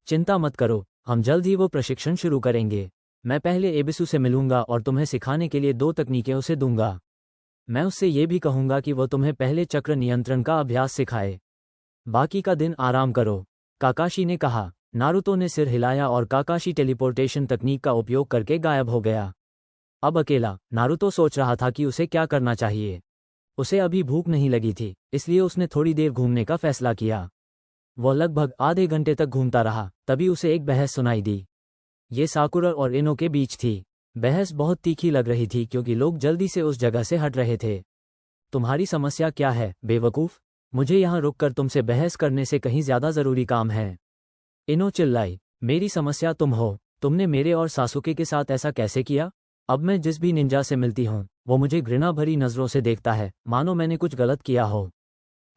चिंता मत करो, हम जल्द ही वो प्रशिक्षण शुरू करेंगे। मैं पहले एबिसु से मिलूंगा और तुम्हें सिखाने के लिए 2 तकनीकें उसे दूंगा। मैं उससे ये भी कहूंगा कि वो तुम्हें पहले चक्र नियंत्रण का अभ्यास सिखाए। बाकी का दिन आराम करो, काकाशी ने कहा। नारुतो ने सिर हिलाया और काकाशी टेलीपोर्टेशन तकनीक का उपयोग करके गायब हो गया। अब अकेला नारुतो सोच रहा था कि उसे क्या करना चाहिए। उसे अभी भूख नहीं लगी थी, इसलिए उसने थोड़ी देर घूमने का फैसला किया। वह लगभग आधे घंटे तक घूमता रहा, तभी उसे एक बहस सुनाई दी। ये साकुरा और इनो के बीच थी। बहस बहुत तीखी लग रही थी क्योंकि लोग जल्दी से उस जगह से हट रहे थे। तुम्हारी समस्या क्या है, बेवकूफ़? मुझे यहाँ रुककर तुमसे बहस करने से कहीं ज़्यादा ज़रूरी काम है। इनो चिल्लाई। मेरी समस्या तुम हो। तुमने मेरे और सासुके के साथ ऐसा कैसे किया? अब मैं जिस भी निंजा से मिलती हूँ वो मुझे घृणा भरी नज़रों से देखता है, मानो मैंने कुछ गलत किया हो।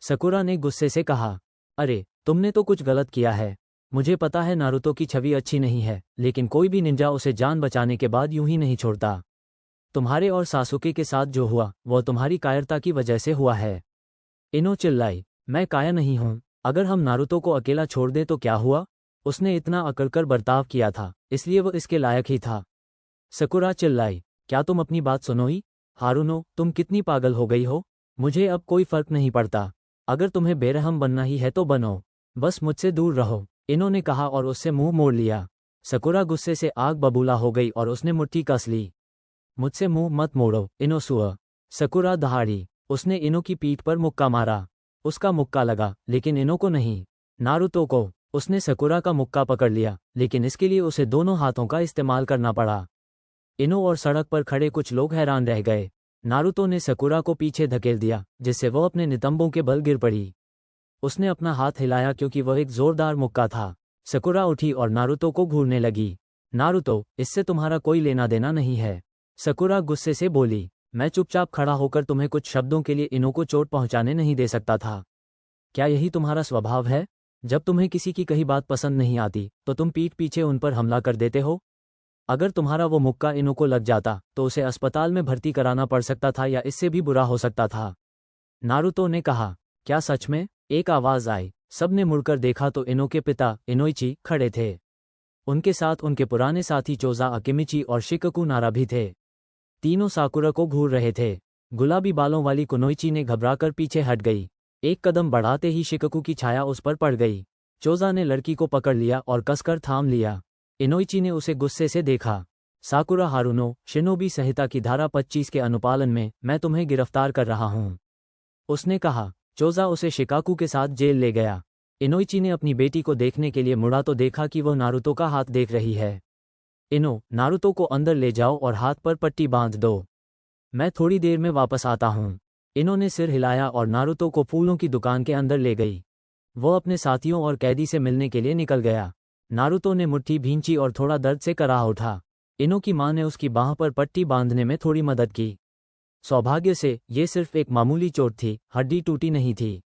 सकुरा ने गुस्से से कहा। अरे, तुमने तो कुछ गलत किया है। मुझे पता है नारुतो की छवि अच्छी नहीं है, लेकिन कोई भी निंजा उसे जान बचाने के बाद यूं ही नहीं छोड़ता। तुम्हारे और सासुके के साथ जो हुआ वह तुम्हारी कायरता की वजह से हुआ है। इनो चिल्लाई। मैं काया नहीं हूं। अगर हम नारुतो को अकेला छोड़ दें तो क्या हुआ? उसने इतना अकड़कर बर्ताव किया था, इसलिए वह इसके लायक ही था। सकुरा चिल्लाई। क्या तुम अपनी बात सुनोई? हारुनो, तुम कितनी पागल हो गई हो? मुझे अब कोई फर्क नहीं पड़ता। अगर तुम्हें बेरहम बनना ही है तो बनो, बस मुझसे दूर रहो, इन्होंने कहा और उससे मुंह मोड़ लिया। सकुरा गुस्से से आग बबूला हो गई और उसने मुट्ठी कस ली। मुझसे मुंह मत मोड़ो, इनोसुआ। सकुरा दहाड़ी। उसने इनो की पीठ पर मुक्का मारा। उसका मुक्का लगा, लेकिन इनो को नहीं, नारुतो को। उसने सकुरा का मुक्का पकड़ लिया, लेकिन इसके लिए उसे दोनों हाथों का इस्तेमाल करना पड़ा। इनो और सड़क पर खड़े कुछ लोग हैरान रह गए। नारुतो ने सकुरा को पीछे धकेल दिया, जिससे वह अपने नितंबों के बल गिर पड़ी। उसने अपना हाथ हिलाया क्योंकि वह एक जोरदार मुक्का था। सकुरा उठी और नारुतो को घूरने लगी। नारुतो, इससे तुम्हारा कोई लेना देना नहीं है। सकुरा गुस्से से बोली। मैं चुपचाप खड़ा होकर तुम्हें कुछ शब्दों के लिए इनो को चोट पहुंचाने नहीं दे सकता था। क्या यही तुम्हारा स्वभाव है? जब तुम्हें किसी की कही बात पसंद नहीं आती तो तुम पीठ पीछे उन पर हमला कर देते हो? अगर तुम्हारा वो मुक्का इनो को लग जाता तो उसे अस्पताल में भर्ती कराना पड़ सकता था या इससे भी बुरा हो सकता था। नारुतो ने कहा। क्या सच में? एक आवाज आई। सबने मुड़कर देखा तो इनो के पिता इनोइची खड़े थे। उनके साथ उनके पुराने साथी चोजा अकिमिची और शिककू नारा भी थे। तीनों साकुरा को घूर रहे थे। गुलाबी बालों वाली कुनोइची ने घबराकर पीछे हट गई। एक कदम बढ़ाते ही शिककू की छाया उस पर पड़ गई। चोजा ने लड़की को पकड़ लिया और कसकर थाम लिया। इनोइची ने उसे गुस्से से देखा। साकुरा हारुनो, शिनोबी संहिता की धारा 25 के अनुपालन में मैं तुम्हें गिरफ्तार कर रहा हूं, उसने कहा। चोजा उसे शिकाकू के साथ जेल ले गया। इनोइची ने अपनी बेटी को देखने के लिए मुड़ा तो देखा कि वह नारुतो का हाथ देख रही है। इनो, नारुतो को अंदर ले जाओ और हाथ पर पट्टी बांध दो। मैं थोड़ी देर में वापस आता हूँ। इनो ने सिर हिलाया और नारुतो को फूलों की दुकान के अंदर ले गई। वो अपने साथियों और कैदी से मिलने के लिए निकल गया। नारुतो ने मुट्ठी भींची और थोड़ा दर्द से कराह उठा। इनो की मां ने उसकी बाह पर पट्टी बांधने में थोड़ी मदद की। सौभाग्य से ये सिर्फ एक मामूली चोट थी, हड्डी टूटी नहीं थी।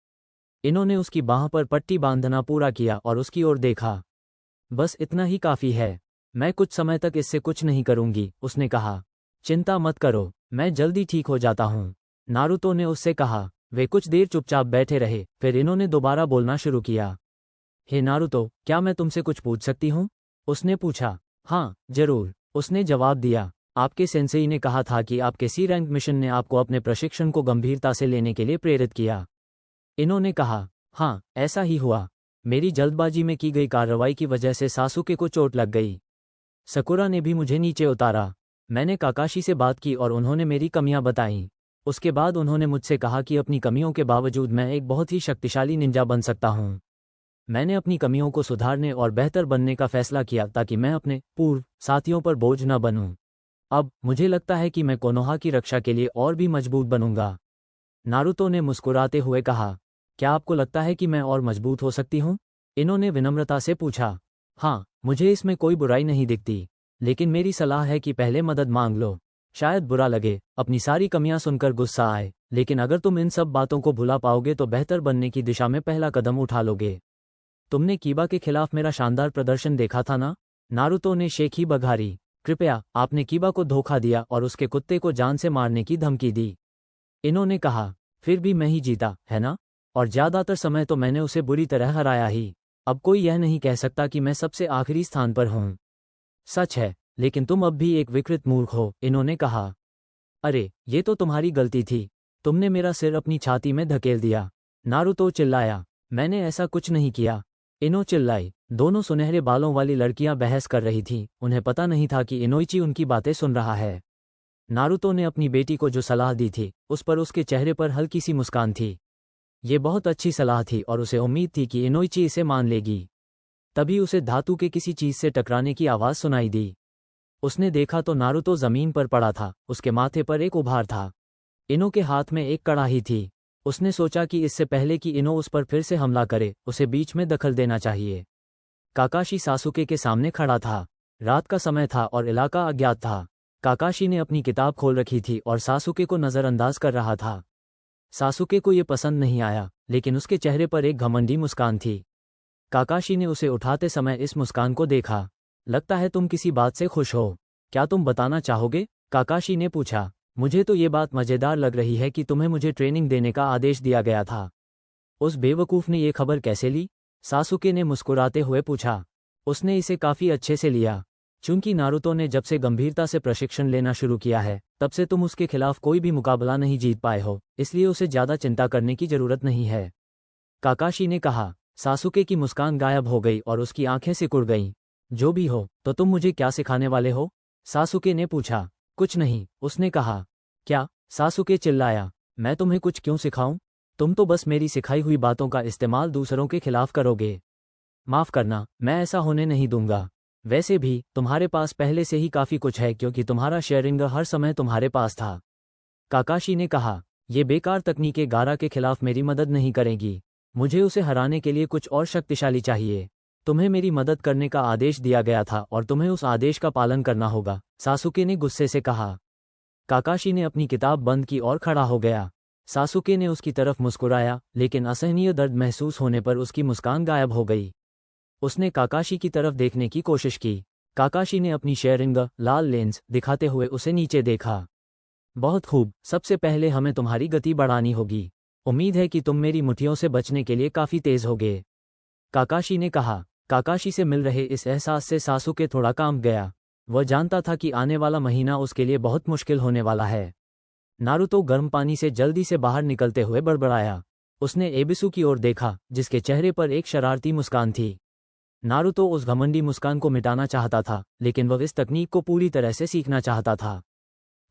इन्होंने उसकी बाह पर पट्टी बांधना पूरा किया और उसकी ओर देखा। बस इतना ही काफी है। मैं कुछ समय तक इससे कुछ नहीं करूंगी, उसने कहा। चिंता मत करो, मैं जल्दी ठीक हो जाता हूँ, नारुतो ने उससे कहा। वे कुछ देर चुपचाप बैठे रहे, फिर इन्होंने दोबारा बोलना शुरू किया। हे नारुतो, क्या मैं तुमसे कुछ पूछ सकती हूँ? उसने पूछा। हाँ, जरूर, उसने जवाब दिया। आपके सेंसेई ने कहा था कि आपके सी रैंक मिशन ने आपको अपने प्रशिक्षण को गंभीरता से लेने के लिए प्रेरित किया। इन्होंने कहा। हाँ, ऐसा ही हुआ। मेरी जल्दबाजी में की गई कार्रवाई की वजह से सासुके को चोट लग गई। सकुरा ने भी मुझे नीचे उतारा। मैंने काकाशी से बात की और उन्होंने मेरी कमियां बताईं। उसके बाद उन्होंने मुझसे कहा कि अपनी कमियों के बावजूद मैं एक बहुत ही शक्तिशाली निंजा बन सकता हूँ। मैंने अपनी कमियों को सुधारने और बेहतर बनने का फैसला किया ताकि मैं अपने पूर्व साथियों पर बोझ न बनूं। अब मुझे लगता है कि मैं कोनोहा की रक्षा के लिए और भी मजबूत बनूंगा। नारुतो ने मुस्कुराते हुए कहा। क्या आपको लगता है कि मैं और मजबूत हो सकती हूँ? इन्होंने विनम्रता से पूछा। हाँ, मुझे इसमें कोई बुराई नहीं दिखती, लेकिन मेरी सलाह है कि पहले मदद मांग लो। शायद बुरा लगे, अपनी सारी कमियां सुनकर गुस्सा आए, लेकिन अगर तुम इन सब बातों को भुला पाओगे तो बेहतर बनने की दिशा में पहला कदम उठा लोगे। तुमने कीबा के खिलाफ मेरा शानदार प्रदर्शन देखा था ना? नारुतो ने शेखी बघारी। कृपया, आपने कीबा को धोखा दिया और उसके कुत्ते को जान से मारने की धमकी दी। इन्होंने कहा। फिर भी मैं ही जीता, है ना? और ज्यादातर समय तो मैंने उसे बुरी तरह हराया ही। अब कोई यह नहीं कह सकता कि मैं सबसे आखिरी स्थान पर हूँ। सच है, लेकिन तुम अब भी एक विकृत मूर्ख हो, इन्होंने कहा। अरे, ये तो तुम्हारी गलती थी। तुमने मेरा सिर अपनी छाती में धकेल दिया। नारुतो चिल्लाया। मैंने ऐसा कुछ नहीं किया। इनो चिल्लाई। दोनों सुनहरे बालों वाली लड़कियां बहस कर रही थीं। उन्हें पता नहीं था कि इनोइची उनकी बातें सुन रहा है। नारुतो ने अपनी बेटी को जो सलाह दी थी उस पर उसके चेहरे पर हल्की सी मुस्कान थी। ये बहुत अच्छी सलाह थी और उसे उम्मीद थी कि इनोइची इसे मान लेगी। तभी उसे धातु के किसी चीज से टकराने की आवाज सुनाई दी। उसने देखा तो नारुतो जमीन पर पड़ा था, उसके माथे पर एक उभार था। इनो के हाथ में एक कड़ाही थी। उसने सोचा कि इससे पहले कि इनो उस पर फिर से हमला करे उसे बीच में दखल देना चाहिए। काकाशी सासुके के सामने खड़ा था। रात का समय था और इलाका अज्ञात था। काकाशी ने अपनी किताब खोल रखी थी और सासुके को नज़रअंदाज कर रहा था। सासुके को ये पसंद नहीं आया, लेकिन उसके चेहरे पर एक घमंडी मुस्कान थी। काकाशी ने उसे उठाते समय इस मुस्कान को देखा। लगता है तुम किसी बात से खुश हो, क्या तुम बताना चाहोगे? काकाशी ने पूछा। मुझे तो ये बात मज़ेदार लग रही है कि तुम्हें मुझे ट्रेनिंग देने का आदेश दिया गया था। उस बेवकूफ़ ने ये खबर कैसे ली? सासुके ने मुस्कुराते हुए पूछा। उसने इसे काफ़ी अच्छे से लिया। चूंकि नारुतो ने जब से गंभीरता से प्रशिक्षण लेना शुरू किया है तब से तुम उसके खिलाफ कोई भी मुकाबला नहीं जीत पाए हो, इसलिए उसे ज़्यादा चिंता करने की जरूरत नहीं है, काकाशी ने कहा। सासुके की मुस्कान गायब हो गई और उसकी आंखें सिकुड़ गईं। जो भी हो, तो तुम मुझे क्या सिखाने वाले हो? सासुके ने पूछा। कुछ नहीं, उसने कहा। क्या? सासुके चिल्लाया। मैं तुम्हें कुछ क्यों सिखाऊं? तुम तो बस मेरी सिखाई हुई बातों का इस्तेमाल दूसरों के खिलाफ करोगे। माफ करना, मैं ऐसा होने नहीं दूंगा। वैसे भी तुम्हारे पास पहले से ही काफ़ी कुछ है क्योंकि तुम्हारा शेरिंगर हर समय तुम्हारे पास था, काकाशी ने कहा। ये बेकार तकनीकें गारा के खिलाफ मेरी मदद नहीं करेंगी। मुझे उसे हराने के लिए कुछ और शक्तिशाली चाहिए। तुम्हें मेरी मदद करने का आदेश दिया गया था और तुम्हें उस आदेश का पालन करना होगा, सासुके ने गुस्से से कहा। काकाशी ने अपनी किताब बंद की और खड़ा हो गया। सासुके ने उसकी तरफ मुस्कुराया, लेकिन असहनीय दर्द महसूस होने पर उसकी मुस्कान गायब हो गई। उसने काकाशी की तरफ देखने की कोशिश की। काकाशी ने अपनी शेयरिंग लाल लेंस दिखाते हुए उसे नीचे देखा। बहुत खूब, सबसे पहले हमें तुम्हारी गति बढ़ानी होगी। उम्मीद है कि तुम मेरी मुट्ठियों से बचने के लिए काफ़ी तेज होगे, काकाशी ने कहा। काकाशी से मिल रहे इस एहसास से सासुके थोड़ा कांप गया। वह जानता था कि आने वाला महीना उसके लिए बहुत मुश्किल होने वाला है। नारुतो गर्म पानी से जल्दी से बाहर निकलते हुए बड़बड़ाया। उसने एबिसु की ओर देखा, जिसके चेहरे पर एक शरारती मुस्कान थी। नारुतो उस घमंडी मुस्कान को मिटाना चाहता था, लेकिन वह इस तकनीक को पूरी तरह से सीखना चाहता था।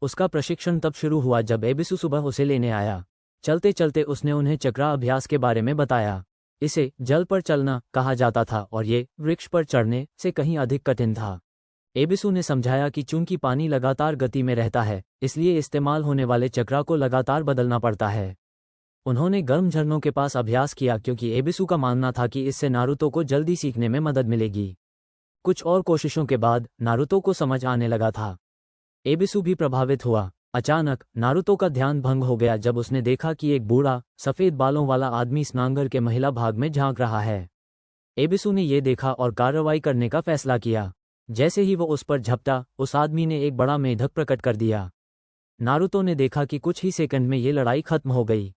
उसका प्रशिक्षण तब शुरू हुआ जब एबिसु सुबह उसे लेने आया। चलते चलते उसने उन्हें चक्रा अभ्यास के बारे में बताया। इसे जल पर चलना कहा जाता था और ये वृक्ष पर चढ़ने से कहीं अधिक कठिन था। एबिसु ने समझाया कि चूंकि पानी लगातार गति में रहता है, इसलिए इस्तेमाल होने वाले चक्रा को लगातार बदलना पड़ता है। उन्होंने गर्म झरनों के पास अभ्यास किया क्योंकि एबिसु का मानना था कि इससे नारुतो को जल्दी सीखने में मदद मिलेगी। कुछ और कोशिशों के बाद नारुतो को समझ आने लगा था। एबिसु भी प्रभावित हुआ। अचानक नारुतो का ध्यान भंग हो गया जब उसने देखा कि एक बूढ़ा सफ़ेद बालों वाला आदमी स्नानघर के महिला भाग में झांक रहा है। एबिसु ने ये देखा और कार्रवाई करने का फैसला किया। जैसे ही वो उस पर झपटा, उस आदमी ने एक बड़ा मेढक प्रकट कर दिया। नारुतो ने देखा कि कुछ ही सेकंड में ये लड़ाई खत्म हो गई।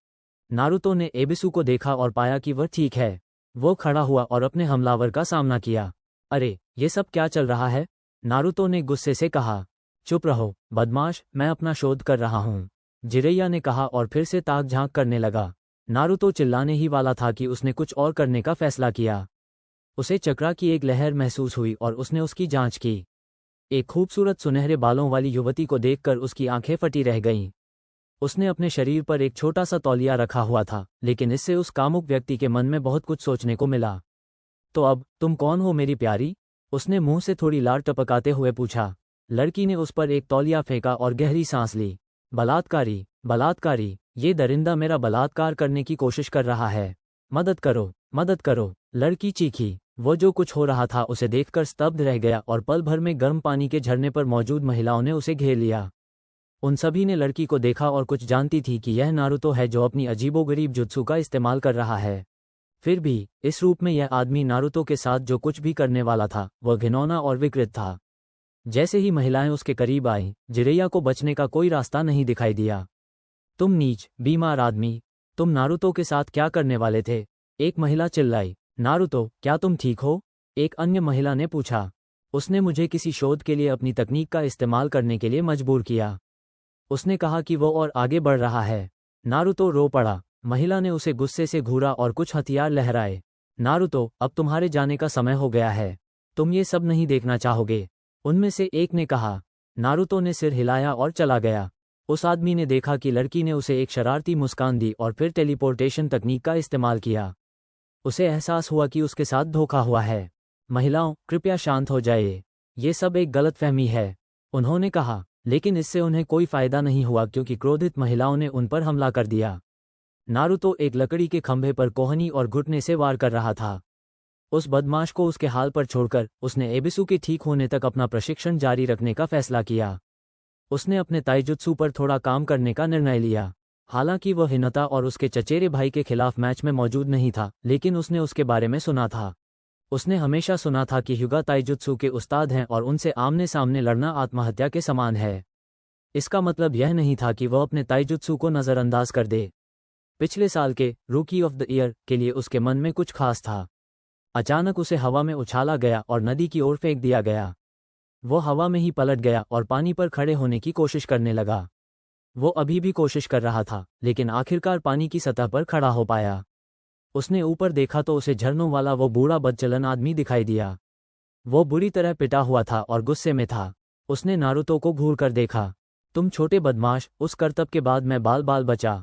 नारुतो ने एबिसु को देखा और पाया कि वह ठीक है। वो खड़ा हुआ और अपने हमलावर का सामना किया। अरे, ये सब क्या चल रहा है? नारुतो ने गुस्से से कहा। चुप रहो, बदमाश, मैं अपना शोध कर रहा हूँ, जिरैया ने कहा और फिर से ताक झांक करने लगा। नारुतो चिल्लाने ही वाला था कि उसने कुछ और करने का फैसला किया। उसे चक्रा की एक लहर महसूस हुई और उसने उसकी जांच की। एक खूबसूरत सुनहरे बालों वाली युवती को देखकर उसकी आंखें फटी रह गईं। उसने अपने शरीर पर एक छोटा सा तौलिया रखा हुआ था, लेकिन इससे उस कामुक व्यक्ति के मन में बहुत कुछ सोचने को मिला। तो अब तुम कौन हो मेरी प्यारी? उसने मुंह से थोड़ी लार टपकाते हुए पूछा। लड़की ने उस पर एक तौलिया फेंका और गहरी सांस ली। बलात्कारी, बलात्कारी, ये दरिंदा मेरा बलात्कार करने की कोशिश कर रहा है। मदद करो, मदद करो, लड़की चीखी। वो जो कुछ हो रहा था उसे देखकर स्तब्ध रह गया और पल भर में गर्म पानी के झरने पर मौजूद महिलाओं ने उसे घेर लिया। उन सभी ने लड़की को देखा और कुछ जानती थी कि यह नारुतो है जो अपनी अजीबोगरीब जुत्सु का इस्तेमाल कर रहा है। फिर भी इस रूप में यह आदमी नारुतो के साथ जो कुछ भी करने वाला था वह घिनौना और विकृत था। जैसे ही महिलाएं उसके करीब आईं, जिरैया को बचने का कोई रास्ता नहीं दिखाई दिया। तुम नीच, बीमार आदमी, तुम नारुतो के साथ क्या करने वाले थे? एक महिला चिल्लाई। नारुतो, क्या तुम ठीक हो? एक अन्य महिला ने पूछा। उसने मुझे किसी शोध के लिए अपनी तकनीक का इस्तेमाल करने के लिए मजबूर किया। उसने कहा कि वो और आगे बढ़ रहा है। नारुतो रो पड़ा। महिला ने उसे गुस्से से घूरा और कुछ हथियार लहराए। नारुतो, अब तुम्हारे जाने का समय हो गया है। तुम ये सब नहीं देखना चाहोगे, उनमें से एक ने कहा। नारुतो ने सिर हिलाया और चला गया। उस आदमी ने देखा कि लड़की ने उसे एक शरारती मुस्कान दी और फिर टेलीपोर्टेशन तकनीक का इस्तेमाल किया। उसे एहसास हुआ कि उसके साथ धोखा हुआ है। महिलाओं, कृपया शांत हो जाइए। ये सब एक गलतफहमी है, उन्होंने कहा, लेकिन इससे उन्हें कोई फायदा नहीं हुआ क्योंकि क्रोधित महिलाओं ने उन पर हमला कर दिया। नारुतो एक लकड़ी के खंभे पर कोहनी और घुटने से वार कर रहा था। उस बदमाश को उसके हाल पर छोड़कर उसने एबिसु के ठीक होने तक अपना प्रशिक्षण जारी रखने का फैसला किया। उसने अपने ताइजुत्सु पर थोड़ा काम करने का निर्णय लिया। हालांकि वह हिनता और उसके चचेरे भाई के खिलाफ मैच में मौजूद नहीं था, लेकिन उसने उसके बारे में सुना था। उसने हमेशा सुना था कि ह्युगा ताइजुत्सु के उस्ताद हैं और उनसे आमने सामने लड़ना आत्महत्या के समान है। इसका मतलब यह नहीं था कि वह अपने ताइजुत्सु को नज़रअंदाज कर दे। पिछले साल के रूकी ऑफ द ईयर के लिए उसके मन में कुछ खास था। अचानक उसे हवा में उछाला गया और नदी की ओर फेंक दिया गया। वो हवा में ही पलट गया और पानी पर खड़े होने की कोशिश करने लगा। वो अभी भी कोशिश कर रहा था, लेकिन आखिरकार पानी की सतह पर खड़ा हो पाया। उसने ऊपर देखा तो उसे झरनों वाला वो बूढ़ा बदचलन आदमी दिखाई दिया। वो बुरी तरह पिटा हुआ था और गुस्से में था। उसने नारुतो को घूर कर देखा। तुम छोटे बदमाश, उस करतब के बाद मैं बाल बाल बचा,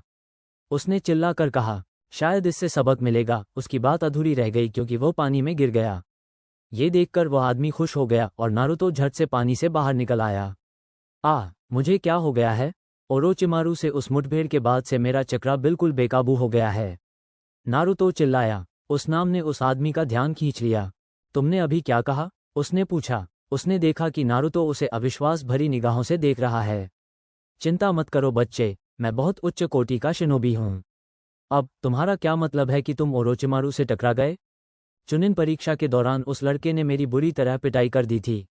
उसने चिल्ला कर कहा। शायद इससे सबक मिलेगा। उसकी बात अधूरी रह गई क्योंकि वो पानी में गिर गया। ये देखकर वह आदमी खुश हो गया और नारुतो झट से पानी से बाहर निकल आया। मुझे क्या हो गया है? ओरोचिमारू से उस मुठभेड़ के बाद से मेरा चक्रा बिल्कुल बेकाबू हो गया है, नारुतो चिल्लाया। उस नाम ने उस आदमी का ध्यान खींच लिया। तुमने अभी क्या कहा? उसने पूछा। उसने देखा कि नारुतो उसे अविश्वास भरी निगाहों से देख रहा है। चिंता मत करो बच्चे, मैं बहुत उच्च कोटि का शिनोबी हूँ। अब तुम्हारा क्या मतलब है कि तुम ओरोचिमारू से टकरा गए? चुनिन परीक्षा के दौरान उस लड़के ने मेरी बुरी तरह पिटाई कर दी थी।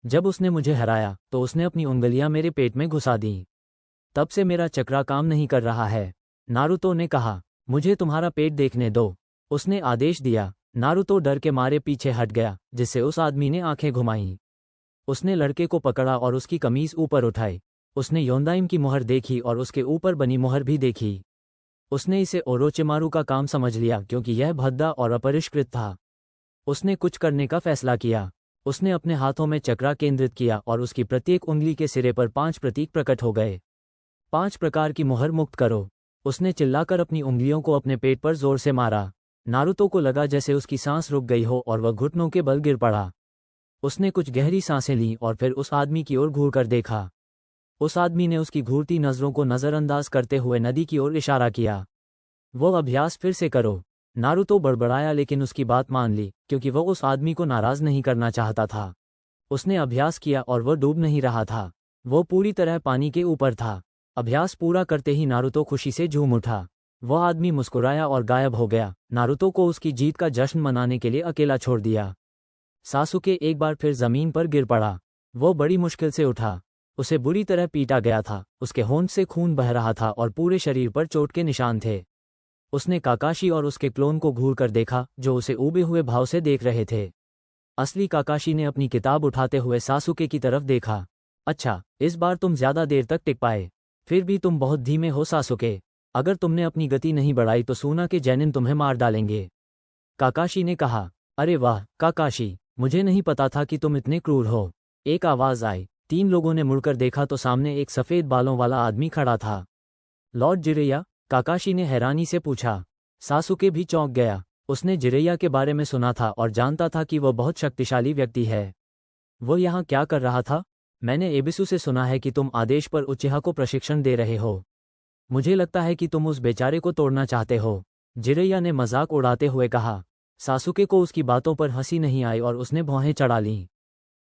जब उसने मुझे हराया तो उसने अपनी उंगलियां मेरे पेट में घुसा दीं। तब से मेरा चक्रा काम नहीं कर रहा है, नारुतो ने कहा। मुझे तुम्हारा पेट देखने दो, उसने आदेश दिया। नारुतो डर के मारे पीछे हट गया, जिससे उस आदमी ने आंखें घुमाईं। उसने लड़के को पकड़ा और उसकी कमीज ऊपर उठाई। उसने योंदाइम की मुहर देखी और उसके ऊपर बनी मुहर भी देखी। उसने इसे ओरोचिमारू का काम समझ लिया क्योंकि यह भद्दा और अपरिष्कृत था। उसने कुछ करने का फैसला किया। उसने अपने हाथों में चक्रा केंद्रित किया और उसकी प्रत्येक उंगली के सिरे पर 5 प्रतीक प्रकट हो गए। 5 प्रकार की मुहर मुक्त करो, उसने चिल्लाकर अपनी उंगलियों को अपने पेट पर जोर से मारा। नारुतो को लगा जैसे उसकी सांस रुक गई हो और वह घुटनों के बल गिर पड़ा। उसने कुछ गहरी सांसें लीं और फिर उस आदमी की ओर घूर कर देखा। उस आदमी ने उसकी घूरती नज़रों को नज़रअंदाज करते हुए नदी की ओर इशारा किया। वो अभ्यास फिर से करो, नारुतो बड़बड़ाया लेकिन उसकी बात मान ली क्योंकि वह उस आदमी को नाराज नहीं करना चाहता था। उसने अभ्यास किया और वह डूब नहीं रहा था। वो पूरी तरह पानी के ऊपर था। अभ्यास पूरा करते ही नारुतो खुशी से झूम उठा। वह आदमी मुस्कुराया और गायब हो गया। नारुतो को उसकी जीत का जश्न मनाने के लिए अकेला छोड़ दिया। सासुके एक बार फिर जमीन पर गिर पड़ा। वो बड़ी मुश्किल से उठा। उसे बुरी तरह पीटा गया था। उसके होंठ से खून बह रहा था और पूरे शरीर पर चोट के निशान थे। उसने काकाशी और उसके क्लोन को घूर कर देखा, जो उसे ऊबे हुए भाव से देख रहे थे। असली काकाशी ने अपनी किताब उठाते हुए सासुके की तरफ देखा। अच्छा, इस बार तुम ज्यादा देर तक टिक पाए। फिर भी तुम बहुत धीमे हो सासुके। अगर तुमने अपनी गति नहीं बढ़ाई तो सूना के जैनिन तुम्हें मार डालेंगे, काकाशी ने कहा। अरे वाह काकाशी, मुझे नहीं पता था कि तुम इतने क्रूर हो, एक आवाज आई। 3 लोगों ने मुड़कर देखा तो सामने एक सफेद बालों वाला आदमी खड़ा था। लॉर्ड जिरेया, काकाशी ने हैरानी से पूछा। सासुके भी चौंक गया। उसने जिरेया के बारे में सुना था और जानता था कि वह बहुत शक्तिशाली व्यक्ति है। वो यहाँ क्या कर रहा था? मैंने एबिसु से सुना है कि तुम आदेश पर उचिहा को प्रशिक्षण दे रहे हो। मुझे लगता है कि तुम उस बेचारे को तोड़ना चाहते हो, जिरेया ने मजाक उड़ाते हुए कहा। सासुके को उसकी बातों पर हंसी नहीं आई और उसने भौहें चढ़ा लीं।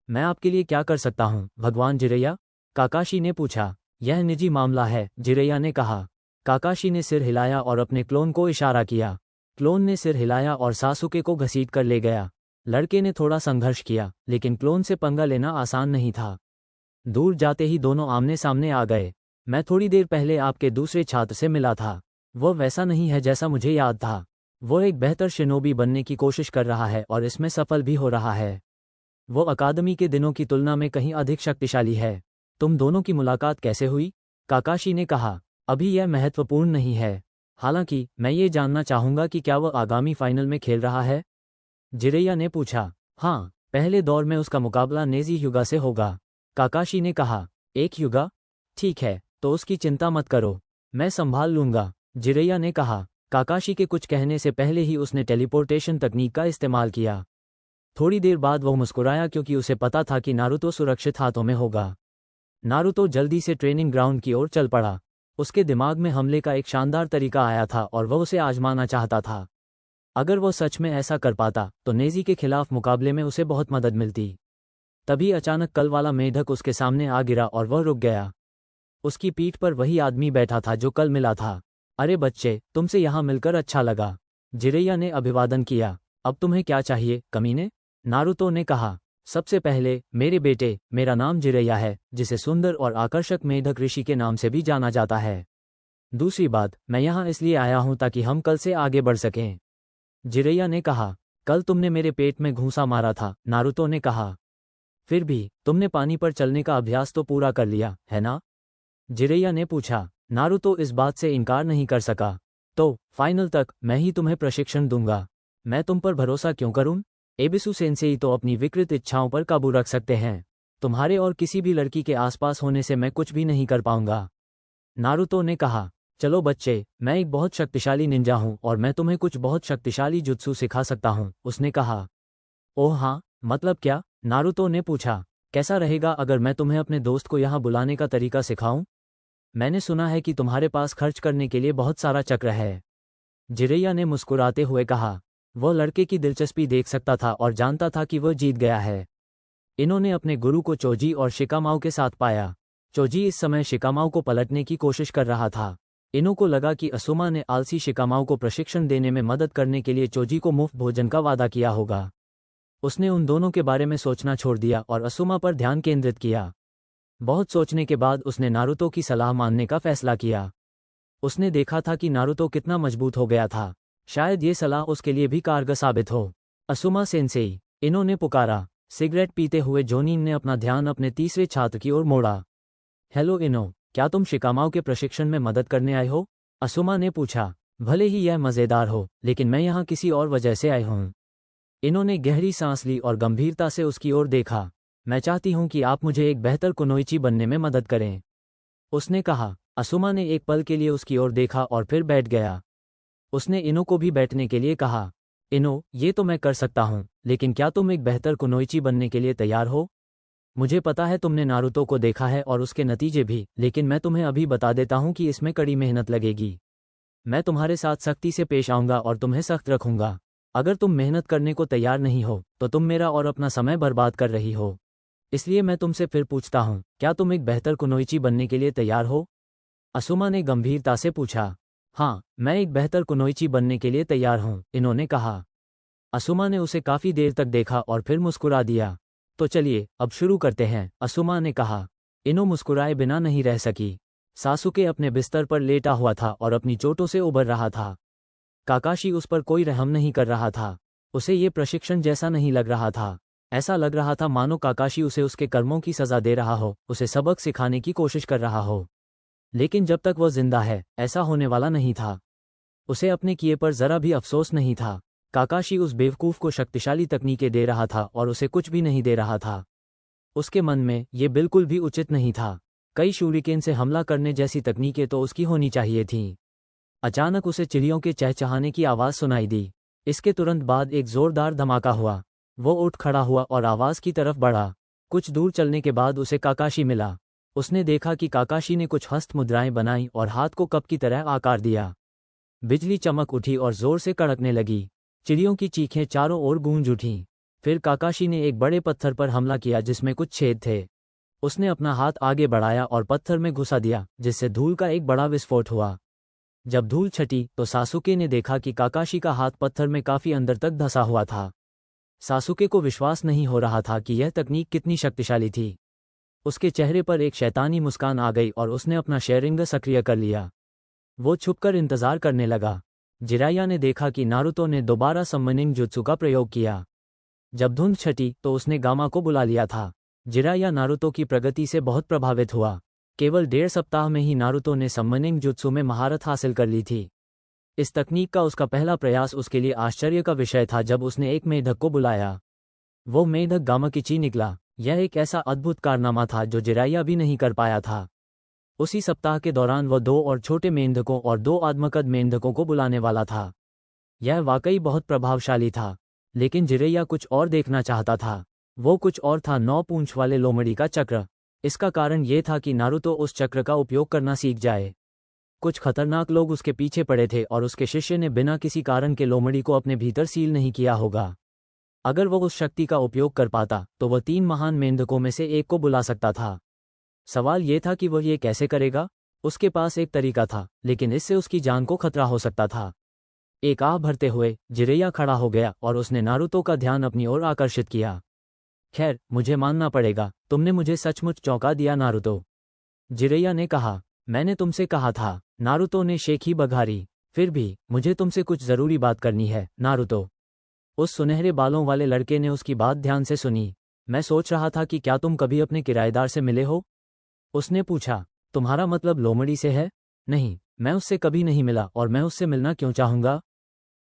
मैं आपके लिए क्या कर सकता हूँ भगवान जिरेया? काकाशी ने पूछा। यह निजी मामला है, जिरेया ने कहा। काकाशी ने सिर हिलाया और अपने क्लोन को इशारा किया। क्लोन ने सिर हिलाया और सासुके को घसीट कर ले गया। लड़के ने थोड़ा संघर्ष किया, लेकिन क्लोन से पंगा लेना आसान नहीं था। दूर जाते ही दोनों आमने सामने आ गए। मैं थोड़ी देर पहले आपके दूसरे छात्र से मिला था। वो वैसा नहीं है जैसा मुझे याद था। वो एक बेहतर शिनोबी बनने की कोशिश कर रहा है और इसमें सफल भी हो रहा है। वो अकादमी के दिनों की तुलना में कहीं अधिक शक्तिशाली है। तुम दोनों की मुलाकात कैसे हुई? काकाशी ने कहा। अभी यह महत्वपूर्ण नहीं है। हालांकि मैं ये जानना चाहूंगा कि क्या वह आगामी फाइनल में खेल रहा है? जिरेया ने पूछा। हाँ, पहले दौर में उसका मुकाबला नेजी ह्युगा से होगा। काकाशी ने कहा। एक युगा? ठीक है, तो उसकी चिंता मत करो, मैं संभाल लूंगा, जिरैया ने कहा। काकाशी के कुछ कहने से पहले ही उसने टेलीपोर्टेशन तकनीक का इस्तेमाल किया। थोड़ी देर बाद वह मुस्कुराया क्योंकि उसे पता था कि नारुतो सुरक्षित हाथों में होगा। नारुतो जल्दी से ट्रेनिंग ग्राउंड की ओर चल पड़ा। उसके दिमाग में हमले का एक शानदार तरीका आया था और वह उसे आजमाना चाहता था। अगर वह सच में ऐसा कर पाता तो नेजी के खिलाफ मुकाबले में उसे बहुत मदद मिलती। तभी अचानक कल वाला मेढक उसके सामने आ गिरा और वह रुक गया। उसकी पीठ पर वही आदमी बैठा था जो कल मिला था। अरे बच्चे, तुमसे यहाँ मिलकर अच्छा लगा, जिरैया ने अभिवादन किया। अब तुम्हें क्या चाहिए, कमीने? नारुतो ने कहा। सबसे पहले, मेरे बेटे, मेरा नाम जिरैया है, जिसे सुंदर और आकर्षक मेढक ऋषि के नाम से भी जाना जाता है। दूसरी बात, मैं यहाँ इसलिए आया हूँ ताकि हम कल से आगे बढ़ सकें, जिरैया ने कहा। कल तुमने मेरे पेट में घूंसा मारा था, नारुतो ने कहा। फिर भी, तुमने पानी पर चलने का अभ्यास तो पूरा कर लिया, है ना? जिरैया ने पूछा। नारुतो इस बात से इनकार नहीं कर सका। तो, फाइनल तक, मैं ही तुम्हें प्रशिक्षण दूंगा। मैं तुम पर भरोसा क्यों करूं? एबिसु सेंसेई तो अपनी विकृत इच्छाओं पर काबू रख सकते हैं। तुम्हारे और किसी भी लड़की के आसपास होने से मैं कुछ भी नहीं कर पाऊंगा, नारुतो ने कहा। चलो बच्चे, मैं एक बहुत शक्तिशाली निंजा हूं और मैं तुम्हें कुछ बहुत शक्तिशाली जुत्सु सिखा सकता हूं, उसने कहा। ओह हाँ, मतलब क्या? नारुतो ने पूछा। कैसा रहेगा अगर मैं तुम्हें अपने दोस्त को यहाँ बुलाने का तरीका सिखाऊं? मैंने सुना है कि तुम्हारे पास खर्च करने के लिए बहुत सारा चक्र है, जिरैया ने मुस्कुराते हुए कहा। वह लड़के की दिलचस्पी देख सकता था और जानता था कि वह जीत गया है। इन्होंने अपने गुरु को चोजी और शिकामाओ के साथ पाया। चोजी इस समय शिकामाओ को पलटने की कोशिश कर रहा था। इन्हों को लगा कि असुमा ने आलसी शिकामाओ को प्रशिक्षण देने में मदद करने के लिए चोजी को मुफ्त भोजन का वादा किया होगा। उसने उन दोनों के बारे में सोचना छोड़ दिया और असुमा पर ध्यान केंद्रित किया। बहुत सोचने के बाद उसने नारुतो की सलाह मानने का फैसला किया। उसने देखा था कि नारुतो कितना मजबूत हो गया था। शायद ये सलाह उसके लिए भी कारगर साबित हो। असुमा सेंसेई, इन्होंने पुकारा। सिगरेट पीते हुए जोनिन ने अपना ध्यान अपने तीसरे छात्र की ओर मोड़ा। हेलो इनो, क्या तुम शिकामाओ के प्रशिक्षण में मदद करने आए हो? असुमा ने पूछा। भले ही यह मज़ेदार हो, लेकिन मैं यहाँ किसी और वजह से आई हूँ। इन्होंने गहरी सांस ली और गंभीरता से उसकी ओर देखा। मैं चाहती हूँ कि आप मुझे एक बेहतर कुनोइची बनने में मदद करें, उसने कहा। असुमा ने एक पल के लिए उसकी ओर देखा और फिर बैठ गया। उसने इनो को भी बैठने के लिए कहा। इनो, ये तो मैं कर सकता हूँ, लेकिन क्या तुम एक बेहतर कुनोइची बनने के लिए तैयार हो? मुझे पता है तुमने नारुतो को देखा है और उसके नतीजे भी, लेकिन मैं तुम्हें अभी बता देता हूँ कि इसमें कड़ी मेहनत लगेगी। मैं तुम्हारे साथ सख्ती से पेश आऊँगा और तुम्हें सख्त रखूंगा। अगर तुम मेहनत करने को तैयार नहीं हो तो तुम मेरा और अपना समय बर्बाद कर रही हो। इसलिए मैं तुमसे फिर पूछता हूँ, क्या तुम एक बेहतर कुनोइची बनने के लिए तैयार हो? असुमा ने गंभीरता से पूछा। हाँ, मैं एक बेहतर कुनोइची बनने के लिए तैयार हूँ, इन्होंने कहा। असुमा ने उसे काफी देर तक देखा और फिर मुस्कुरा दिया। तो चलिए, अब शुरू करते हैं, असुमा ने कहा। इनो मुस्कुराए बिना नहीं रह सकी। सासुके अपने बिस्तर पर लेटा हुआ था और अपनी चोटों से उबर रहा था। काकाशी उस पर कोई रहम नहीं कर रहा था। उसे ये प्रशिक्षण जैसा नहीं लग रहा था। ऐसा लग रहा था मानो काकाशी उसे उसके कर्मों की सजा दे रहा हो, उसे सबक सिखाने की कोशिश कर रहा हो। लेकिन जब तक वह जिंदा है, ऐसा होने वाला नहीं था। उसे अपने किए पर जरा भी अफसोस नहीं था। काकाशी उस बेवकूफ को शक्तिशाली तकनीकें दे रहा था और उसे कुछ भी नहीं दे रहा था। उसके मन में ये बिल्कुल भी उचित नहीं था। कई शूरिकेन से हमला करने जैसी तकनीकें तो उसकी होनी चाहिए थीं। अचानक उसे चिड़ियों के चहचहाने की आवाज़ सुनाई दी। इसके तुरंत बाद एक जोरदार धमाका हुआ। वो उठ खड़ा हुआ और आवाज़ की तरफ बढ़ा। कुछ दूर चलने के बाद उसे काकाशी मिला। उसने देखा कि काकाशी ने कुछ हस्त मुद्राएं बनाई और हाथ को कप की तरह आकार दिया। बिजली चमक उठी और जोर से कड़कने लगी। चिड़ियों की चीखें चारों ओर गूंज उठीं। फिर काकाशी ने एक बड़े पत्थर पर हमला किया जिसमें कुछ छेद थे। उसने अपना हाथ आगे बढ़ाया और पत्थर में घुसा दिया, जिससे धूल का एक बड़ा विस्फोट हुआ। जब धूल छटी तो सासुके ने देखा कि काकाशी का हाथ पत्थर में काफी अंदर तक धंसा हुआ था। सासुके को विश्वास नहीं हो रहा था कि यह तकनीक कितनी शक्तिशाली थी। उसके चेहरे पर एक शैतानी मुस्कान आ गई और उसने अपना शेरिंग सक्रिय कर लिया। वो छुपकर इंतजार करने लगा। जिराया ने देखा कि नारुतो ने दोबारा समनिंग जुत्सु का प्रयोग किया। जब धुंध छटी तो उसने गामा को बुला लिया था। जिराया नारुतो की प्रगति से बहुत प्रभावित हुआ। केवल 1.5 सप्ताह में ही नारुतो ने समनिंग जुत्सु में महारत हासिल कर ली थी। इस तकनीक का उसका पहला प्रयास उसके लिए आश्चर्य का विषय था जब उसने एक मेढक को बुलाया। वो मेढक गामाकिची निकला। यह एक ऐसा अद्भुत कारनामा था जो जिराया भी नहीं कर पाया था। उसी सप्ताह के दौरान वह 2 और छोटे मेंढकों और 2 आदमकद मेंढकों को बुलाने वाला था। यह वाकई बहुत प्रभावशाली था, लेकिन जिरैया कुछ और देखना चाहता था। वो कुछ और था, 9 पूंछ वाले लोमड़ी का चक्र। इसका कारण ये था कि नारुतो उस चक्र का उपयोग करना सीख जाए। कुछ खतरनाक लोग उसके पीछे पड़े थे और उसके शिष्य ने बिना किसी कारण के लोमड़ी को अपने भीतर सील नहीं किया होगा। अगर वो उस शक्ति का उपयोग कर पाता तो वह 3 महान मेंढकों में से एक को बुला सकता था। सवाल ये था कि वह ये कैसे करेगा। उसके पास एक तरीका था, लेकिन इससे उसकी जान को खतरा हो सकता था। एक आह भरते हुए जिरैया खड़ा हो गया और उसने नारुतो का ध्यान अपनी ओर आकर्षित किया। खैर, मुझे मानना पड़ेगा, तुमने मुझे सचमुच चौंका दिया नारुतो, जिरैया ने कहा। मैंने तुमसे कहा था, नारुतो ने शेखी बघारी। फिर भी मुझे तुमसे कुछ जरूरी बात करनी है नारुतो। उस सुनहरे बालों वाले लड़के ने उसकी बात ध्यान से सुनी। मैं सोच रहा था कि क्या तुम कभी अपने किराएदार से मिले हो? उसने पूछा। तुम्हारा मतलब लोमड़ी से है? नहीं, मैं उससे कभी नहीं मिला और मैं उससे मिलना क्यों चाहूंगा?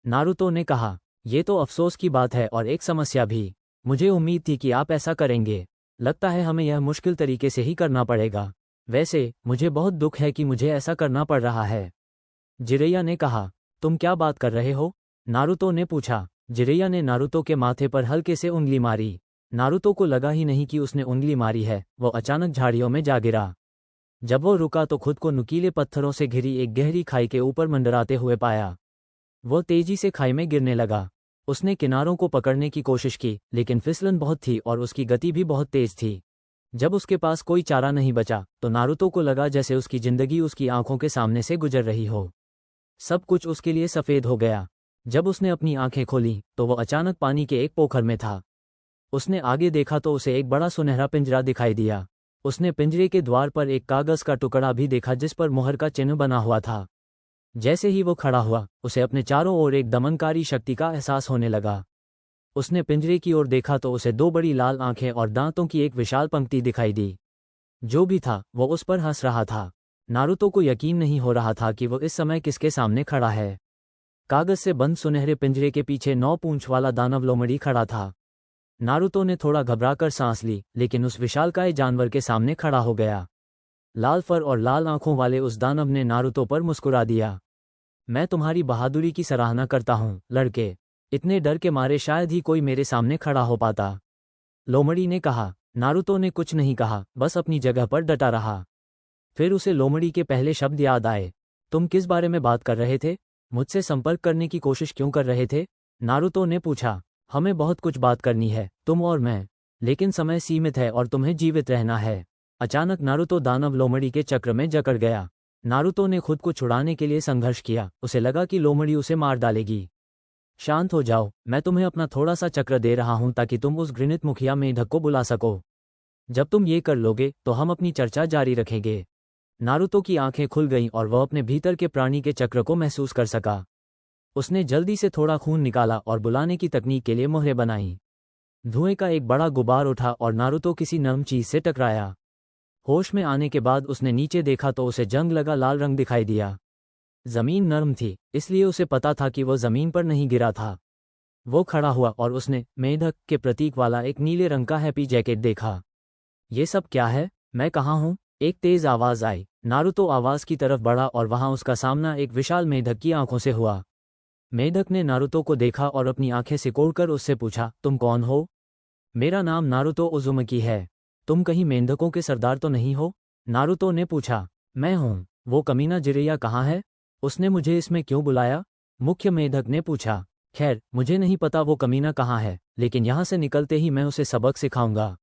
नारुतो ने कहा। ये तो अफसोस की बात है और एक समस्या भी। मुझे उम्मीद थी कि आप ऐसा करेंगे। लगता है हमें यह मुश्किल तरीके से ही करना पड़ेगा। वैसे मुझे बहुत दुख है कि मुझे ऐसा करना पड़ रहा है, जिरैया ने कहा। तुम क्या बात कर रहे हो? नारुतो ने पूछा। जिरैया ने नारुतो के माथे पर हल्के से उंगली मारी। नारुतो को लगा ही नहीं कि उसने उंगली मारी है। वो अचानक झाड़ियों में जा गिरा। जब वो रुका तो खुद को नुकीले पत्थरों से घिरी एक गहरी खाई के ऊपर मंडराते हुए पाया। वो तेजी से खाई में गिरने लगा। उसने किनारों को पकड़ने की कोशिश की, लेकिन फिसलन बहुत थी और उसकी गति भी बहुत तेज थी। जब उसके पास कोई चारा नहीं बचा तो नारुतो को लगा जैसे उसकी जिंदगी उसकी आंखों के सामने से गुजर रही हो। सब कुछ उसके लिए सफ़ेद हो गया। जब उसने अपनी आंखें खोलीं तो वो अचानक पानी के एक पोखर में था। उसने आगे देखा तो उसे एक बड़ा सुनहरा पिंजरा दिखाई दिया। उसने पिंजरे के द्वार पर एक कागज का टुकड़ा भी देखा जिस पर मोहर का चिन्ह बना हुआ था। जैसे ही वो खड़ा हुआ, उसे अपने चारों ओर एक दमनकारी शक्ति का एहसास होने लगा। उसने पिंजरे की ओर देखा तो उसे 2 बड़ी लाल आंखें और दांतों की एक विशाल पंक्ति दिखाई दी। जो भी था वो उस पर हंस रहा था। नारुतो को यकीन नहीं हो रहा था कि वो इस समय किसके सामने खड़ा है। कागज से बंद सुनहरे पिंजरे के पीछे 9 पूंछ वाला दानव लोमड़ी खड़ा था। नारुतो ने थोड़ा घबराकर सांस ली, लेकिन उस विशालकाय जानवर के सामने खड़ा हो गया। लाल फर और लाल आंखों वाले उस दानव ने नारुतो पर मुस्कुरा दिया। मैं तुम्हारी बहादुरी की सराहना करता हूँ लड़के। इतने डर के मारे शायद ही कोई मेरे सामने खड़ा हो पाता, लोमड़ी ने कहा। नारुतो ने कुछ नहीं कहा, बस अपनी जगह पर डटा रहा। फिर उसे लोमड़ी के पहले शब्द याद आए। तुम किस बारे में बात कर रहे थे? मुझसे संपर्क करने की कोशिश क्यों कर रहे थे? नारुतो ने पूछा। हमें बहुत कुछ बात करनी है, तुम और मैं, लेकिन समय सीमित है और तुम्हें जीवित रहना है। अचानक नारुतो दानव लोमड़ी के चक्र में जकड़ गया। नारुतो ने खुद को छुड़ाने के लिए संघर्ष किया। उसे लगा कि लोमड़ी उसे मार डालेगी। शांत हो जाओ, मैं तुम्हें अपना थोड़ा सा चक्र दे रहा हूं ताकि तुम उस घृणित मुखिया मेढक को बुला सको। जब तुम ये कर लोगे तो हम अपनी चर्चा जारी रखेंगे। नारुतो की आंखें खुल गईं और वह अपने भीतर के प्राणी के चक्र को महसूस कर सका। उसने जल्दी से थोड़ा खून निकाला और बुलाने की तकनीक के लिए मोहरें बनाईं। धुएं का एक बड़ा गुबार उठा और नारुतो किसी नरम चीज से टकराया। होश में आने के बाद उसने नीचे देखा तो उसे जंग लगा लाल रंग दिखाई दिया। जमीन नरम थी, इसलिए उसे पता था कि वह जमीन पर नहीं गिरा था। वो खड़ा हुआ और उसने मेढक के प्रतीक वाला एक नीले रंग का हैप्पी जैकेट देखा। ये सब क्या है? मैं कहाँ हूँ? एक तेज आवाज आई। नारुतो आवाज की तरफ बढ़ा और वहां उसका सामना एक विशाल मेढक की आंखों से हुआ। मेढक ने नारुतो को देखा और अपनी आंखें सिकोड़कर उससे पूछा, तुम कौन हो? मेरा नाम नारुतो उजुमकी है। तुम कहीं मेंढकों के सरदार तो नहीं हो? नारुतो ने पूछा। मैं हूँ। वो कमीना जिरैया कहाँ है? उसने मुझे इसमें क्यों बुलाया? मुख्य मेढक ने पूछा। खैर, मुझे नहीं पता वो कमीना कहाँ है, लेकिन यहाँ से निकलते ही मैं उसे सबक सिखाऊंगा।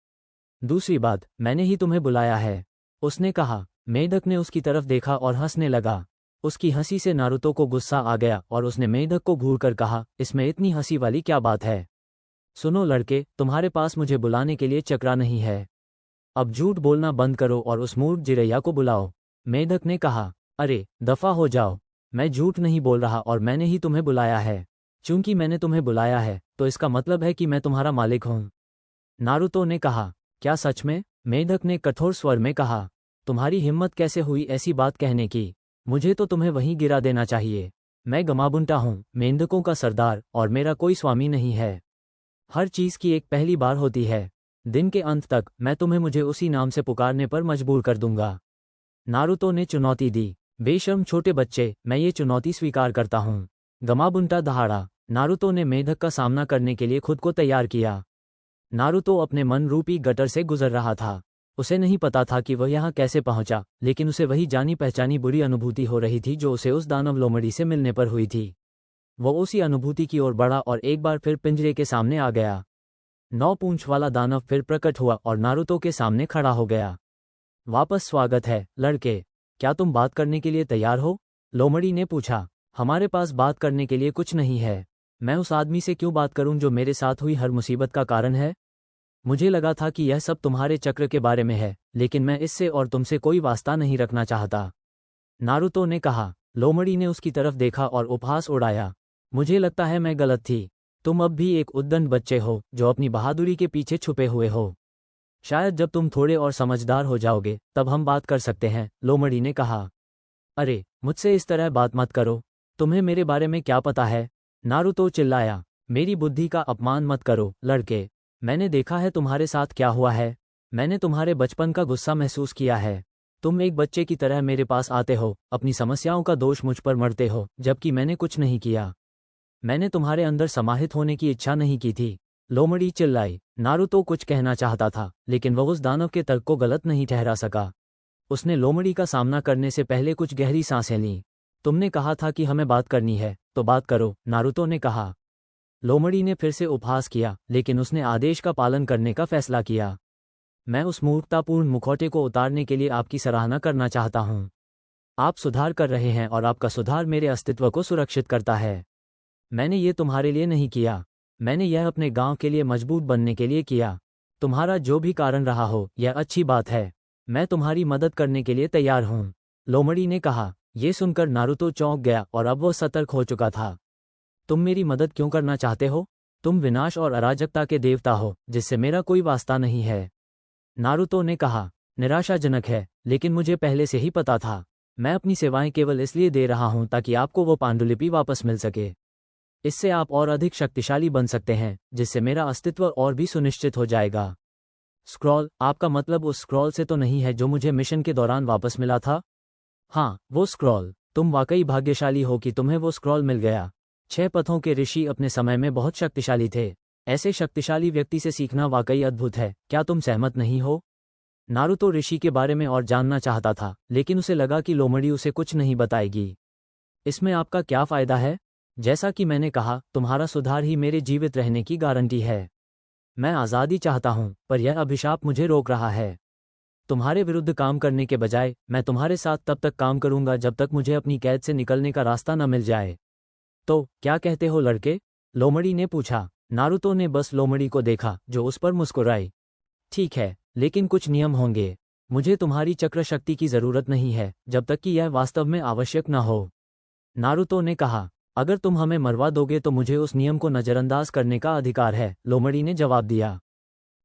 दूसरी बात, मैंने ही तुम्हें बुलाया है, उसने कहा। मेढक ने उसकी तरफ देखा और हंसने लगा। उसकी हंसी से नारुतो को गुस्सा आ गया और उसने मेढक को घूरकर कहा, इसमें इतनी हंसी वाली क्या बात है? सुनो लड़के, तुम्हारे पास मुझे बुलाने के लिए चक्रा नहीं है। अब झूठ बोलना बंद करो और उस मूर्ख जिरैया को बुलाओ। मेढक ने कहा। अरे, दफा हो जाओ, मैं झूठ नहीं बोल रहा और मैंने ही तुम्हें बुलाया है। चूंकि मैंने तुम्हें बुलाया है तो इसका मतलब है कि मैं तुम्हारा मालिक हूँ, नारुतो ने कहा। क्या सच में? मेढक ने कठोर स्वर में कहा। तुम्हारी हिम्मत कैसे हुई ऐसी बात कहने की? मुझे तो तुम्हें वहीं गिरा देना चाहिए। मैं गमाबुंटा हूँ, मेंढकों का सरदार, और मेरा कोई स्वामी नहीं है। हर चीज की एक पहली बार होती है। दिन के अंत तक मैं तुम्हें मुझे उसी नाम से पुकारने पर मजबूर कर दूंगा। नारुतो ने चुनौती दी। बेशर्म छोटे बच्चे, मैं ये चुनौती स्वीकार करता हूँ। गमाबुंटा दहाड़ा। नारुतो ने मेढक का सामना करने के लिए खुद को तैयार किया। नारुतो अपने मन रूपी गटर से गुजर रहा था। उसे नहीं पता था कि वह यहाँ कैसे पहुंचा, लेकिन उसे वही जानी पहचानी बुरी अनुभूति हो रही थी जो उसे उस दानव लोमड़ी से मिलने पर हुई थी। वो उसी अनुभूति की ओर बढ़ा और एक बार फिर पिंजरे के सामने आ गया। 9 पूंछ वाला दानव फिर प्रकट हुआ और नारुतो के सामने खड़ा हो गया। वापस स्वागत है, लड़के। क्या तुम बात करने के लिए तैयार हो? लोमड़ी ने पूछा। हमारे पास बात करने के लिए कुछ नहीं है। मैं उस आदमी से क्यों बात करूं जो मेरे साथ हुई हर मुसीबत का कारण है? मुझे लगा था कि यह सब तुम्हारे चक्र के बारे में है, लेकिन मैं इससे और तुमसे कोई वास्ता नहीं रखना चाहता, नारुतो ने कहा। लोमड़ी ने उसकी तरफ देखा और उपहास उड़ाया। मुझे लगता है मैं गलत थी। तुम अब भी एक उद्दंड बच्चे हो जो अपनी बहादुरी के पीछे छुपे हुए हो। शायद जब तुम थोड़े और समझदार हो जाओगे तब हम बात कर सकते हैं, लोमड़ी ने कहा। अरे, मुझसे इस तरह बात मत करो। तुम्हें मेरे बारे में क्या पता है? नारुतो चिल्लाया। मेरी बुद्धि का अपमान मत करो, लड़के। मैंने देखा है तुम्हारे साथ क्या हुआ है। मैंने तुम्हारे बचपन का गुस्सा महसूस किया है। तुम एक बच्चे की तरह मेरे पास आते हो, अपनी समस्याओं का दोष मुझ पर मढ़ते हो, जबकि मैंने कुछ नहीं किया। मैंने तुम्हारे अंदर समाहित होने की इच्छा नहीं की थी, लोमड़ी चिल्लाई। नारुतो कुछ कहना चाहता था, लेकिन वह उस दानव के तर्क को गलत नहीं ठहरा सका। उसने लोमड़ी का सामना करने से पहले कुछ गहरी सांसें लीं। तुमने कहा था कि हमें बात करनी है, तो बात करो, नारुतो ने कहा। लोमड़ी ने फिर से उपहास किया, लेकिन उसने आदेश का पालन करने का फैसला किया। मैं उस मूर्खतापूर्ण मुखौटे को उतारने के लिए आपकी सराहना करना चाहता हूँ। आप सुधार कर रहे हैं और आपका सुधार मेरे अस्तित्व को सुरक्षित करता है। मैंने ये तुम्हारे लिए नहीं किया। मैंने यह अपने गांव के लिए मजबूत बनने के लिए किया। तुम्हारा जो भी कारण रहा हो, यह अच्छी बात है। मैं तुम्हारी मदद करने के लिए तैयार हूँ, लोमड़ी ने कहा। ये सुनकर नारुतो चौंक गया और अब वो सतर्क हो चुका था। तुम मेरी मदद क्यों करना चाहते हो? तुम विनाश और अराजकता के देवता हो, जिससे मेरा कोई वास्ता नहीं है, नारुतो ने कहा। निराशाजनक है, लेकिन मुझे पहले से ही पता था। मैं अपनी सेवाएं केवल इसलिए दे रहा हूं ताकि आपको वो पांडुलिपि वापस मिल सके। इससे आप और अधिक शक्तिशाली बन सकते हैं, जिससे मेरा अस्तित्व और भी सुनिश्चित हो जाएगा। स्क्रॉल? आपका मतलब उस स्क्रॉल से तो नहीं है जो मुझे मिशन के दौरान वापस मिला था? हाँ, वो स्क्रॉल। तुम वाकई भाग्यशाली हो कि तुम्हें वो स्क्रॉल मिल गया। 6 पथों के ऋषि अपने समय में बहुत शक्तिशाली थे। ऐसे शक्तिशाली व्यक्ति से सीखना वाकई अद्भुत है। क्या तुम सहमत नहीं हो? नारुतो ऋषि के बारे में और जानना चाहता था, लेकिन उसे लगा कि लोमड़ी उसे कुछ नहीं बताएगी। इसमें आपका क्या फायदा है? जैसा कि मैंने कहा, तुम्हारा सुधार ही मेरे जीवित रहने की गारंटी है। मैं आज़ादी चाहता हूं, पर यह अभिशाप मुझे रोक रहा है। तुम्हारे विरुद्ध काम करने के बजाय मैं तुम्हारे साथ तब तक काम करूंगा जब तक मुझे अपनी कैद से निकलने का रास्ता न मिल जाए। तो क्या कहते हो लड़के? लोमड़ी ने पूछा। नारुतो ने बस लोमड़ी को देखा, जो उस पर मुस्कुराई। ठीक है, लेकिन कुछ नियम होंगे। मुझे तुम्हारी चक्र शक्ति की जरूरत नहीं है जब तक कि यह वास्तव में आवश्यक न हो, नारुतो ने कहा। अगर तुम हमें मरवा दोगे तो मुझे उस नियम को नजरअंदाज करने का अधिकार है, लोमड़ी ने जवाब दिया।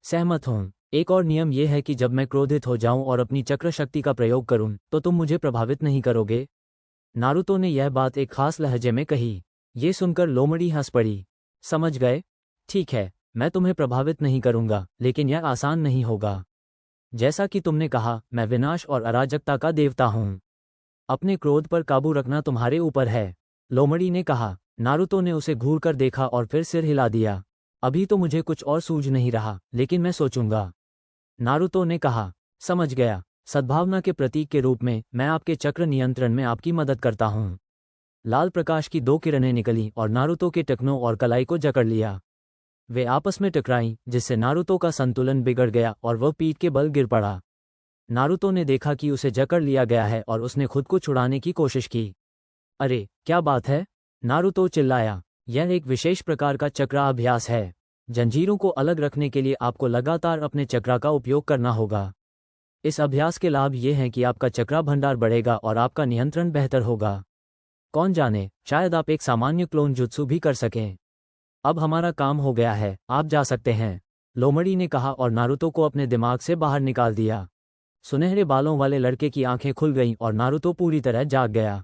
सहमत हूं। एक और नियम यह है कि जब मैं क्रोधित हो जाऊं और अपनी चक्र शक्ति का प्रयोग करूं, तो तुम मुझे प्रभावित नहीं करोगे। नारुतो ने यह बात एक खास लहजे में कही। ये सुनकर लोमड़ी हंस पड़ी। समझ गए? ठीक है, मैं तुम्हें प्रभावित नहीं करूंगा, लेकिन यह आसान नहीं होगा। जैसा कि तुमने कहा, मैं विनाश और अराजकता का देवता हूं। अपने क्रोध पर काबू रखना तुम्हारे ऊपर है, लोमड़ी ने कहा। नारुतो ने उसे घूर कर देखा और फिर सिर हिला दिया। अभी तो मुझे कुछ और सूझ नहीं रहा, लेकिन मैं सोचूंगा, नारुतो ने कहा। समझ गया। सद्भावना के प्रतीक के रूप में मैं आपके चक्र नियंत्रण में आपकी मदद करता हूं। लाल प्रकाश की 2 किरणें निकलीं और नारुतो के टखनों और कलाई को जकड़ लिया। वे आपस में टकराईं, जिससे नारुतो का संतुलन बिगड़ गया और वह पीठ के बल गिर पड़ा। नारुतो ने देखा कि उसे जकड़ लिया गया है और उसने खुद को छुड़ाने की कोशिश की। अरे, क्या बात है? नारुतो चिल्लाया। यह एक विशेष प्रकार का चक्राभ्यास है। जंजीरों को अलग रखने के लिए आपको लगातार अपने चक्रा का उपयोग करना होगा। इस अभ्यास के लाभ ये हैं कि आपका चक्रा भंडार बढ़ेगा और आपका नियंत्रण बेहतर होगा। कौन जाने, शायद आप एक सामान्य क्लोन जुत्सु भी कर सकें। अब हमारा काम हो गया है, आप जा सकते हैं, लोमड़ी ने कहा और नारुतो को अपने दिमाग से बाहर निकाल दिया। सुनहरे बालों वाले लड़के की आंखें खुल गईं और नारुतो पूरी तरह जाग गया।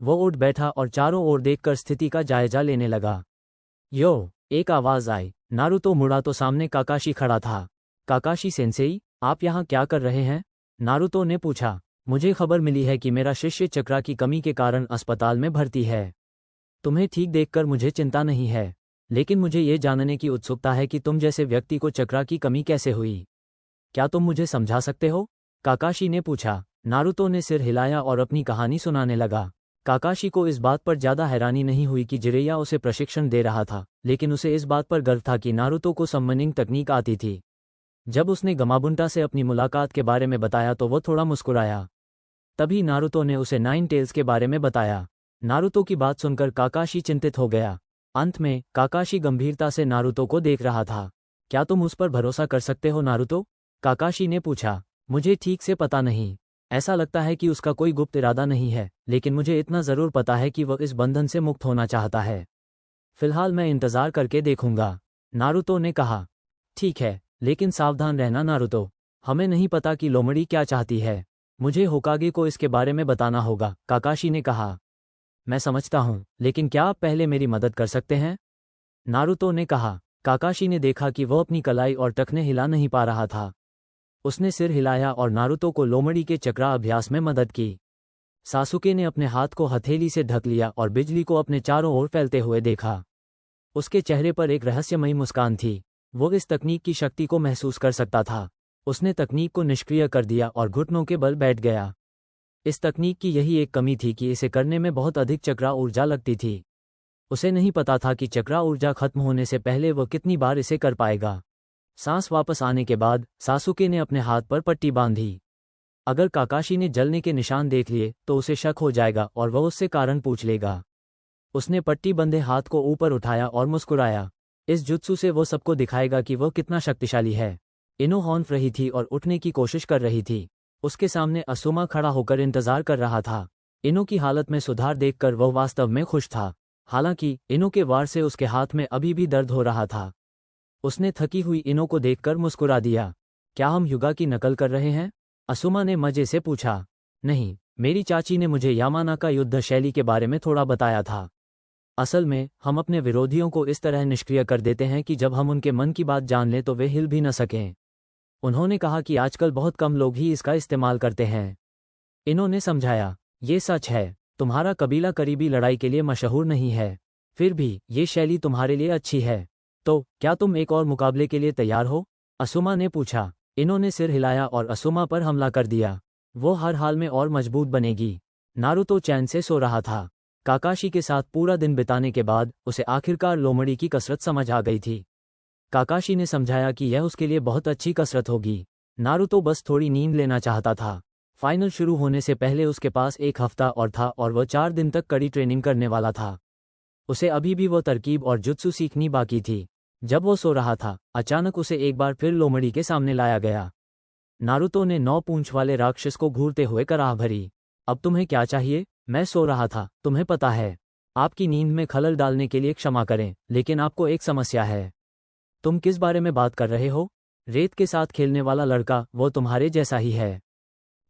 वो उठ बैठा और चारों ओर देखकर स्थिति का जायजा लेने लगा। यो, एक आवाज आई। नारुतो मुड़ा तो सामने काकाशी खड़ा था। काकाशी सेंसेई, आप यहाँ क्या कर रहे हैं? नारुतो ने पूछा। मुझे खबर मिली है कि मेरा शिष्य चक्रा की कमी के कारण अस्पताल में भर्ती है। तुम्हें ठीक देखकर मुझे चिंता नहीं है, लेकिन मुझे ये जानने की उत्सुकता है कि तुम जैसे व्यक्ति को चक्रा की कमी कैसे हुई। क्या तुम मुझे समझा सकते हो? काकाशी ने पूछा। नारुतो ने सिर हिलाया और अपनी कहानी सुनाने लगा। काकाशी को इस बात पर ज्यादा हैरानी नहीं हुई कि जिरेया उसे प्रशिक्षण दे रहा था, लेकिन उसे इस बात पर गर्व था कि नारुतो को समनिंग तकनीक आती थी। जब उसने गमाबुंटा से अपनी मुलाकात के बारे में बताया तो वो थोड़ा मुस्कुराया। तभी नारुतो ने उसे नाइन टेल्स के बारे में बताया। नारुतो की बात सुनकर काकाशी चिंतित हो गया। अंत में काकाशी गंभीरता से नारुतो को देख रहा था। क्या तुम उस पर भरोसा कर सकते हो नारुतो? काकाशी ने पूछा। मुझे ठीक से पता नहीं, ऐसा लगता है कि उसका कोई गुप्त इरादा नहीं है, लेकिन मुझे इतना जरूर पता है कि वह इस बंधन से मुक्त होना चाहता है। फिलहाल मैं इंतजार करके देखूंगा, नारुतो ने कहा। ठीक है, लेकिन सावधान रहना नारुतो, हमें नहीं पता कि लोमड़ी क्या चाहती है। मुझे होकागे को इसके बारे में बताना होगा, काकाशी ने कहा। मैं समझता हूँ, लेकिन क्या आप पहले मेरी मदद कर सकते हैं? नारुतो ने कहा। काकाशी ने देखा कि वह अपनी कलाई और टखने हिला नहीं पा रहा था। उसने सिर हिलाया और नारुतो को लोमड़ी के चक्रा अभ्यास में मदद की। सासुके ने अपने हाथ को हथेली से ढक लिया और बिजली को अपने चारों ओर फैलते हुए देखा। उसके चेहरे पर एक रहस्यमयी मुस्कान थी। वो इस तकनीक की शक्ति को महसूस कर सकता था। उसने तकनीक को निष्क्रिय कर दिया और घुटनों के बल बैठ गया। इस तकनीक की यही एक कमी थी कि इसे करने में बहुत अधिक चक्रा ऊर्जा लगती थी। उसे नहीं पता था कि चक्रा ऊर्जा खत्म होने से पहले वह कितनी बार इसे कर पाएगा। सांस वापस आने के बाद सासुके ने अपने हाथ पर पट्टी बांधी। अगर काकाशी ने जलने के निशान देख लिए तो उसे शक हो जाएगा और वह उससे कारण पूछ लेगा। उसने पट्टी बंधे हाथ को ऊपर उठाया और मुस्कुराया। इस जुत्सु से वो सबको दिखाएगा कि वह कितना शक्तिशाली है। इनो हॉन्फ रही थी और उठने की कोशिश कर रही थी। उसके सामने असुमा खड़ा होकर इंतजार कर रहा था। इनो की हालत में सुधार देखकर वह वास्तव में खुश था। हालांकि इनो के वार से उसके हाथ में अभी भी दर्द हो रहा था। उसने थकी हुई इनो को देखकर मुस्कुरा दिया। क्या हम युगा की नकल कर रहे हैं? असुमा ने मजे से पूछा। नहीं, मेरी चाची ने मुझे यामानाका युद्ध शैली के बारे में थोड़ा बताया था। असल में हम अपने विरोधियों को इस तरह निष्क्रिय कर देते हैं कि जब हम उनके मन की बात जान लें तो वे हिल भी न सकें। उन्होंने कहा कि आजकल बहुत कम लोग ही इसका इस्तेमाल करते हैं। इन्होंने समझाया। ये सच है, तुम्हारा कबीला करीबी लड़ाई के लिए मशहूर नहीं है, फिर भी ये शैली तुम्हारे लिए अच्छी है। तो क्या तुम एक और मुकाबले के लिए तैयार हो? असुमा ने पूछा। इन्होंने सिर हिलाया और असुमा पर हमला कर दिया। वो हर हाल में और मजबूत बनेगी। नारुतो चैन से सो रहा था। काकाशी के साथ पूरा दिन बिताने के बाद उसे आखिरकार लोमड़ी की कसरत समझ आ गई थी। काकाशी ने समझाया कि यह उसके लिए बहुत अच्छी कसरत होगी। नारुतो बस थोड़ी नींद लेना चाहता था। फाइनल शुरू होने से पहले उसके पास एक हफ्ता और था और वह 4 दिन तक कड़ी ट्रेनिंग करने वाला था। उसे अभी भी वो तरकीब और जुत्सु सीखनी बाकी थी। जब वो सो रहा था, अचानक उसे एक बार फिर लोमड़ी के सामने लाया गया। नारुतो ने 9 पूंछ वाले राक्षस को घूरते हुए कराह भरी। अब तुम्हें क्या चाहिए? मैं सो रहा था, तुम्हें पता है। आपकी नींद में खलल डालने के लिए क्षमा करें, लेकिन आपको एक समस्या है। तुम किस बारे में बात कर रहे हो? रेत के साथ खेलने वाला लड़का, वो तुम्हारे जैसा ही है।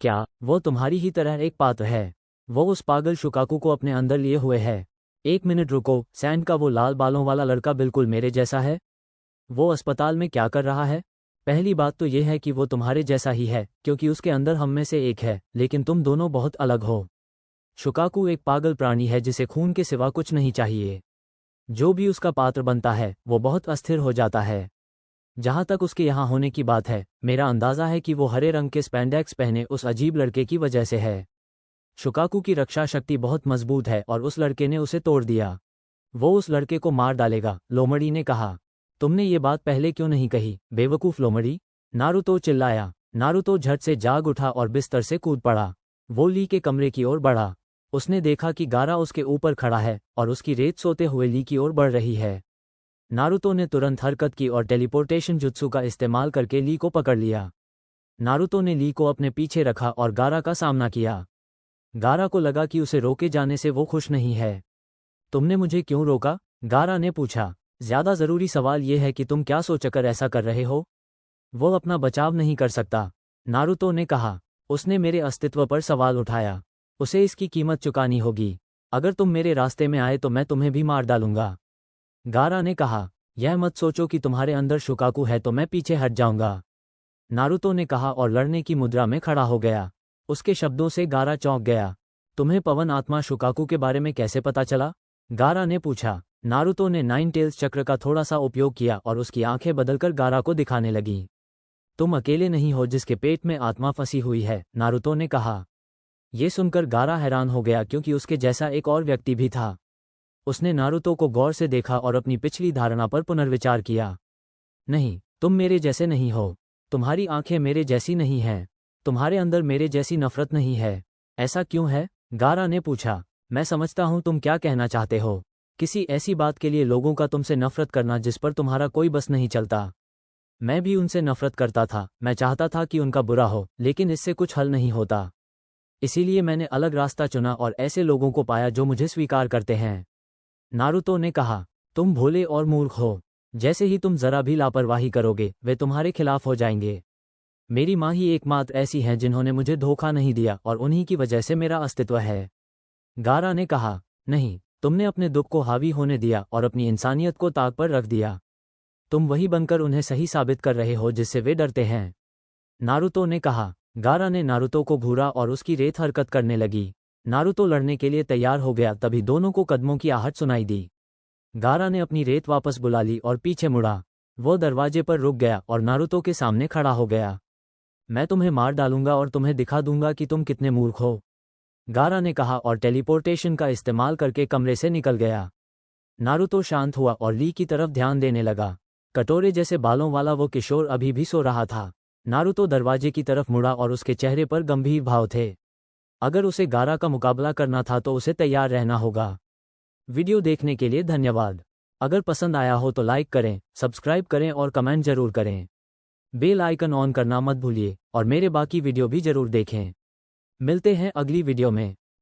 क्या वो तुम्हारी ही तरह एक पात्र है? वो उस पागल शुकाकू को अपने अंदर लिए हुए है। एक मिनट रुको, सैंड का वो लाल बालों वाला लड़का बिल्कुल मेरे जैसा है। वो अस्पताल में क्या कर रहा है? पहली बात तो यह है कि वो तुम्हारे जैसा ही है, क्योंकि उसके अंदर हम में से एक है, लेकिन तुम दोनों बहुत अलग हो। शुकाकू एक पागल प्राणी है जिसे खून के सिवा कुछ नहीं चाहिए। जो भी उसका पात्र बनता है वो बहुत अस्थिर हो जाता है। जहां तक उसके यहाँ होने की बात है, मेरा अंदाजा है कि वो हरे रंग के स्पैंडेक्स पहने उस अजीब लड़के की वजह से है। शुकाकू की रक्षा शक्ति बहुत मजबूत है और उस लड़के ने उसे तोड़ दिया। वो उस लड़के को मार डालेगा, लोमड़ी ने कहा। तुमने ये बात पहले क्यों नहीं कही, बेवकूफ लोमड़ी? नारुतो चिल्लाया। नारुतो झट से जाग उठा और बिस्तर से कूद पड़ा। वो ली के कमरे की ओर बढ़ा। उसने देखा कि गारा उसके ऊपर खड़ा है और उसकी रेत सोते हुए ली की ओर बढ़ रही है। नारुतो ने तुरंत हरकत की और टेलीपोर्टेशन जुत्सु का इस्तेमाल करके ली को पकड़ लिया। नारुतो ने ली को अपने पीछे रखा और गारा का सामना किया। गारा को लगा कि उसे रोके जाने से वो खुश नहीं है। तुमने मुझे क्यों रोका? गारा ने पूछा। ज्यादा जरूरी सवाल यह है कि तुम क्या सोचकर ऐसा कर रहे हो? वो अपना बचाव नहीं कर सकता, नारुतो ने कहा। उसने मेरे अस्तित्व पर सवाल उठाया। उसे इसकी कीमत चुकानी होगी। अगर तुम मेरे रास्ते में आए तो मैं तुम्हें भी मार डालूंगा। गारा ने कहा। यह मत सोचो कि तुम्हारे अंदर शुकाकू है तो मैं पीछे हट जाऊंगा। नारुतो ने कहा और लड़ने की मुद्रा में खड़ा हो गया। उसके शब्दों से गारा चौंक गया। तुम्हें पवन आत्मा शुकाकू के बारे में कैसे पता चला? गारा ने पूछा। नारुतो ने नाइन टेल्स चक्र का थोड़ा सा उपयोग किया और उसकी आंखें बदलकर गारा को दिखाने लगीं। तुम अकेले नहीं हो जिसके पेट में आत्मा फंसी हुई है, नारुतो ने कहा। ये सुनकर गारा हैरान हो गया क्योंकि उसके जैसा एक और व्यक्ति भी था। उसने नारुतो को गौर से देखा और अपनी पिछली धारणा पर पुनर्विचार किया। नहीं, तुम मेरे जैसे नहीं हो। तुम्हारी आंखें मेरे जैसी नहीं हैं। तुम्हारे अंदर मेरे जैसी नफरत नहीं है। ऐसा क्यों है? गारा ने पूछा। मैं समझता हूं तुम क्या कहना चाहते हो। किसी ऐसी बात के लिए लोगों का तुमसे नफरत करना जिस पर तुम्हारा कोई बस नहीं चलता। मैं भी उनसे नफरत करता था। मैं चाहता था कि उनका बुरा हो, लेकिन इससे कुछ हल नहीं होता। इसीलिए मैंने अलग रास्ता चुना और ऐसे लोगों को पाया जो मुझे स्वीकार करते हैं। नारुतो ने कहा। तुम भोले और मूर्ख हो। जैसे ही तुम जरा भी लापरवाही करोगे, वे तुम्हारे खिलाफ हो जाएंगे। मेरी माँ ही एकमात्र ऐसी हैं जिन्होंने मुझे धोखा नहीं दिया और उन्हीं की वजह से मेरा अस्तित्व है। गारा ने कहा। नहीं, तुमने अपने दुख को हावी होने दिया और अपनी इंसानियत को ताक पर रख दिया। तुम वही बनकर उन्हें सही साबित कर रहे हो जिससे वे डरते हैं, नारुतो ने कहा। गारा ने नारुतो को घूरा और उसकी रेत हरकत करने लगी। नारुतो लड़ने के लिए तैयार हो गया, तभी दोनों को कदमों की आहट सुनाई दी। गारा ने अपनी रेत वापस बुला ली और पीछे मुड़ा। वो दरवाजे पर रुक गया और नारुतो के सामने खड़ा हो गया। मैं तुम्हें मार डालूंगा और तुम्हें दिखा दूंगा कि तुम कितने मूर्ख हो, गारा ने कहा और टेलीपोर्टेशन का इस्तेमाल करके कमरे से निकल गया। नारुतो शांत हुआ और ली की तरफ ध्यान देने लगा। कटोरे जैसे बालों वाला वो किशोर अभी भी सो रहा था। नारुतो दरवाजे की तरफ मुड़ा और उसके चेहरे पर गंभीर भाव थे। अगर उसे गारा का मुकाबला करना था तो उसे तैयार रहना होगा। वीडियो देखने के लिए धन्यवाद। अगर पसंद आया हो तो लाइक करें, सब्सक्राइब करें और कमेंट जरूर करें। बेल आइकन ऑन करना मत भूलिए और मेरे बाकी वीडियो भी जरूर देखें। मिलते हैं अगली वीडियो में।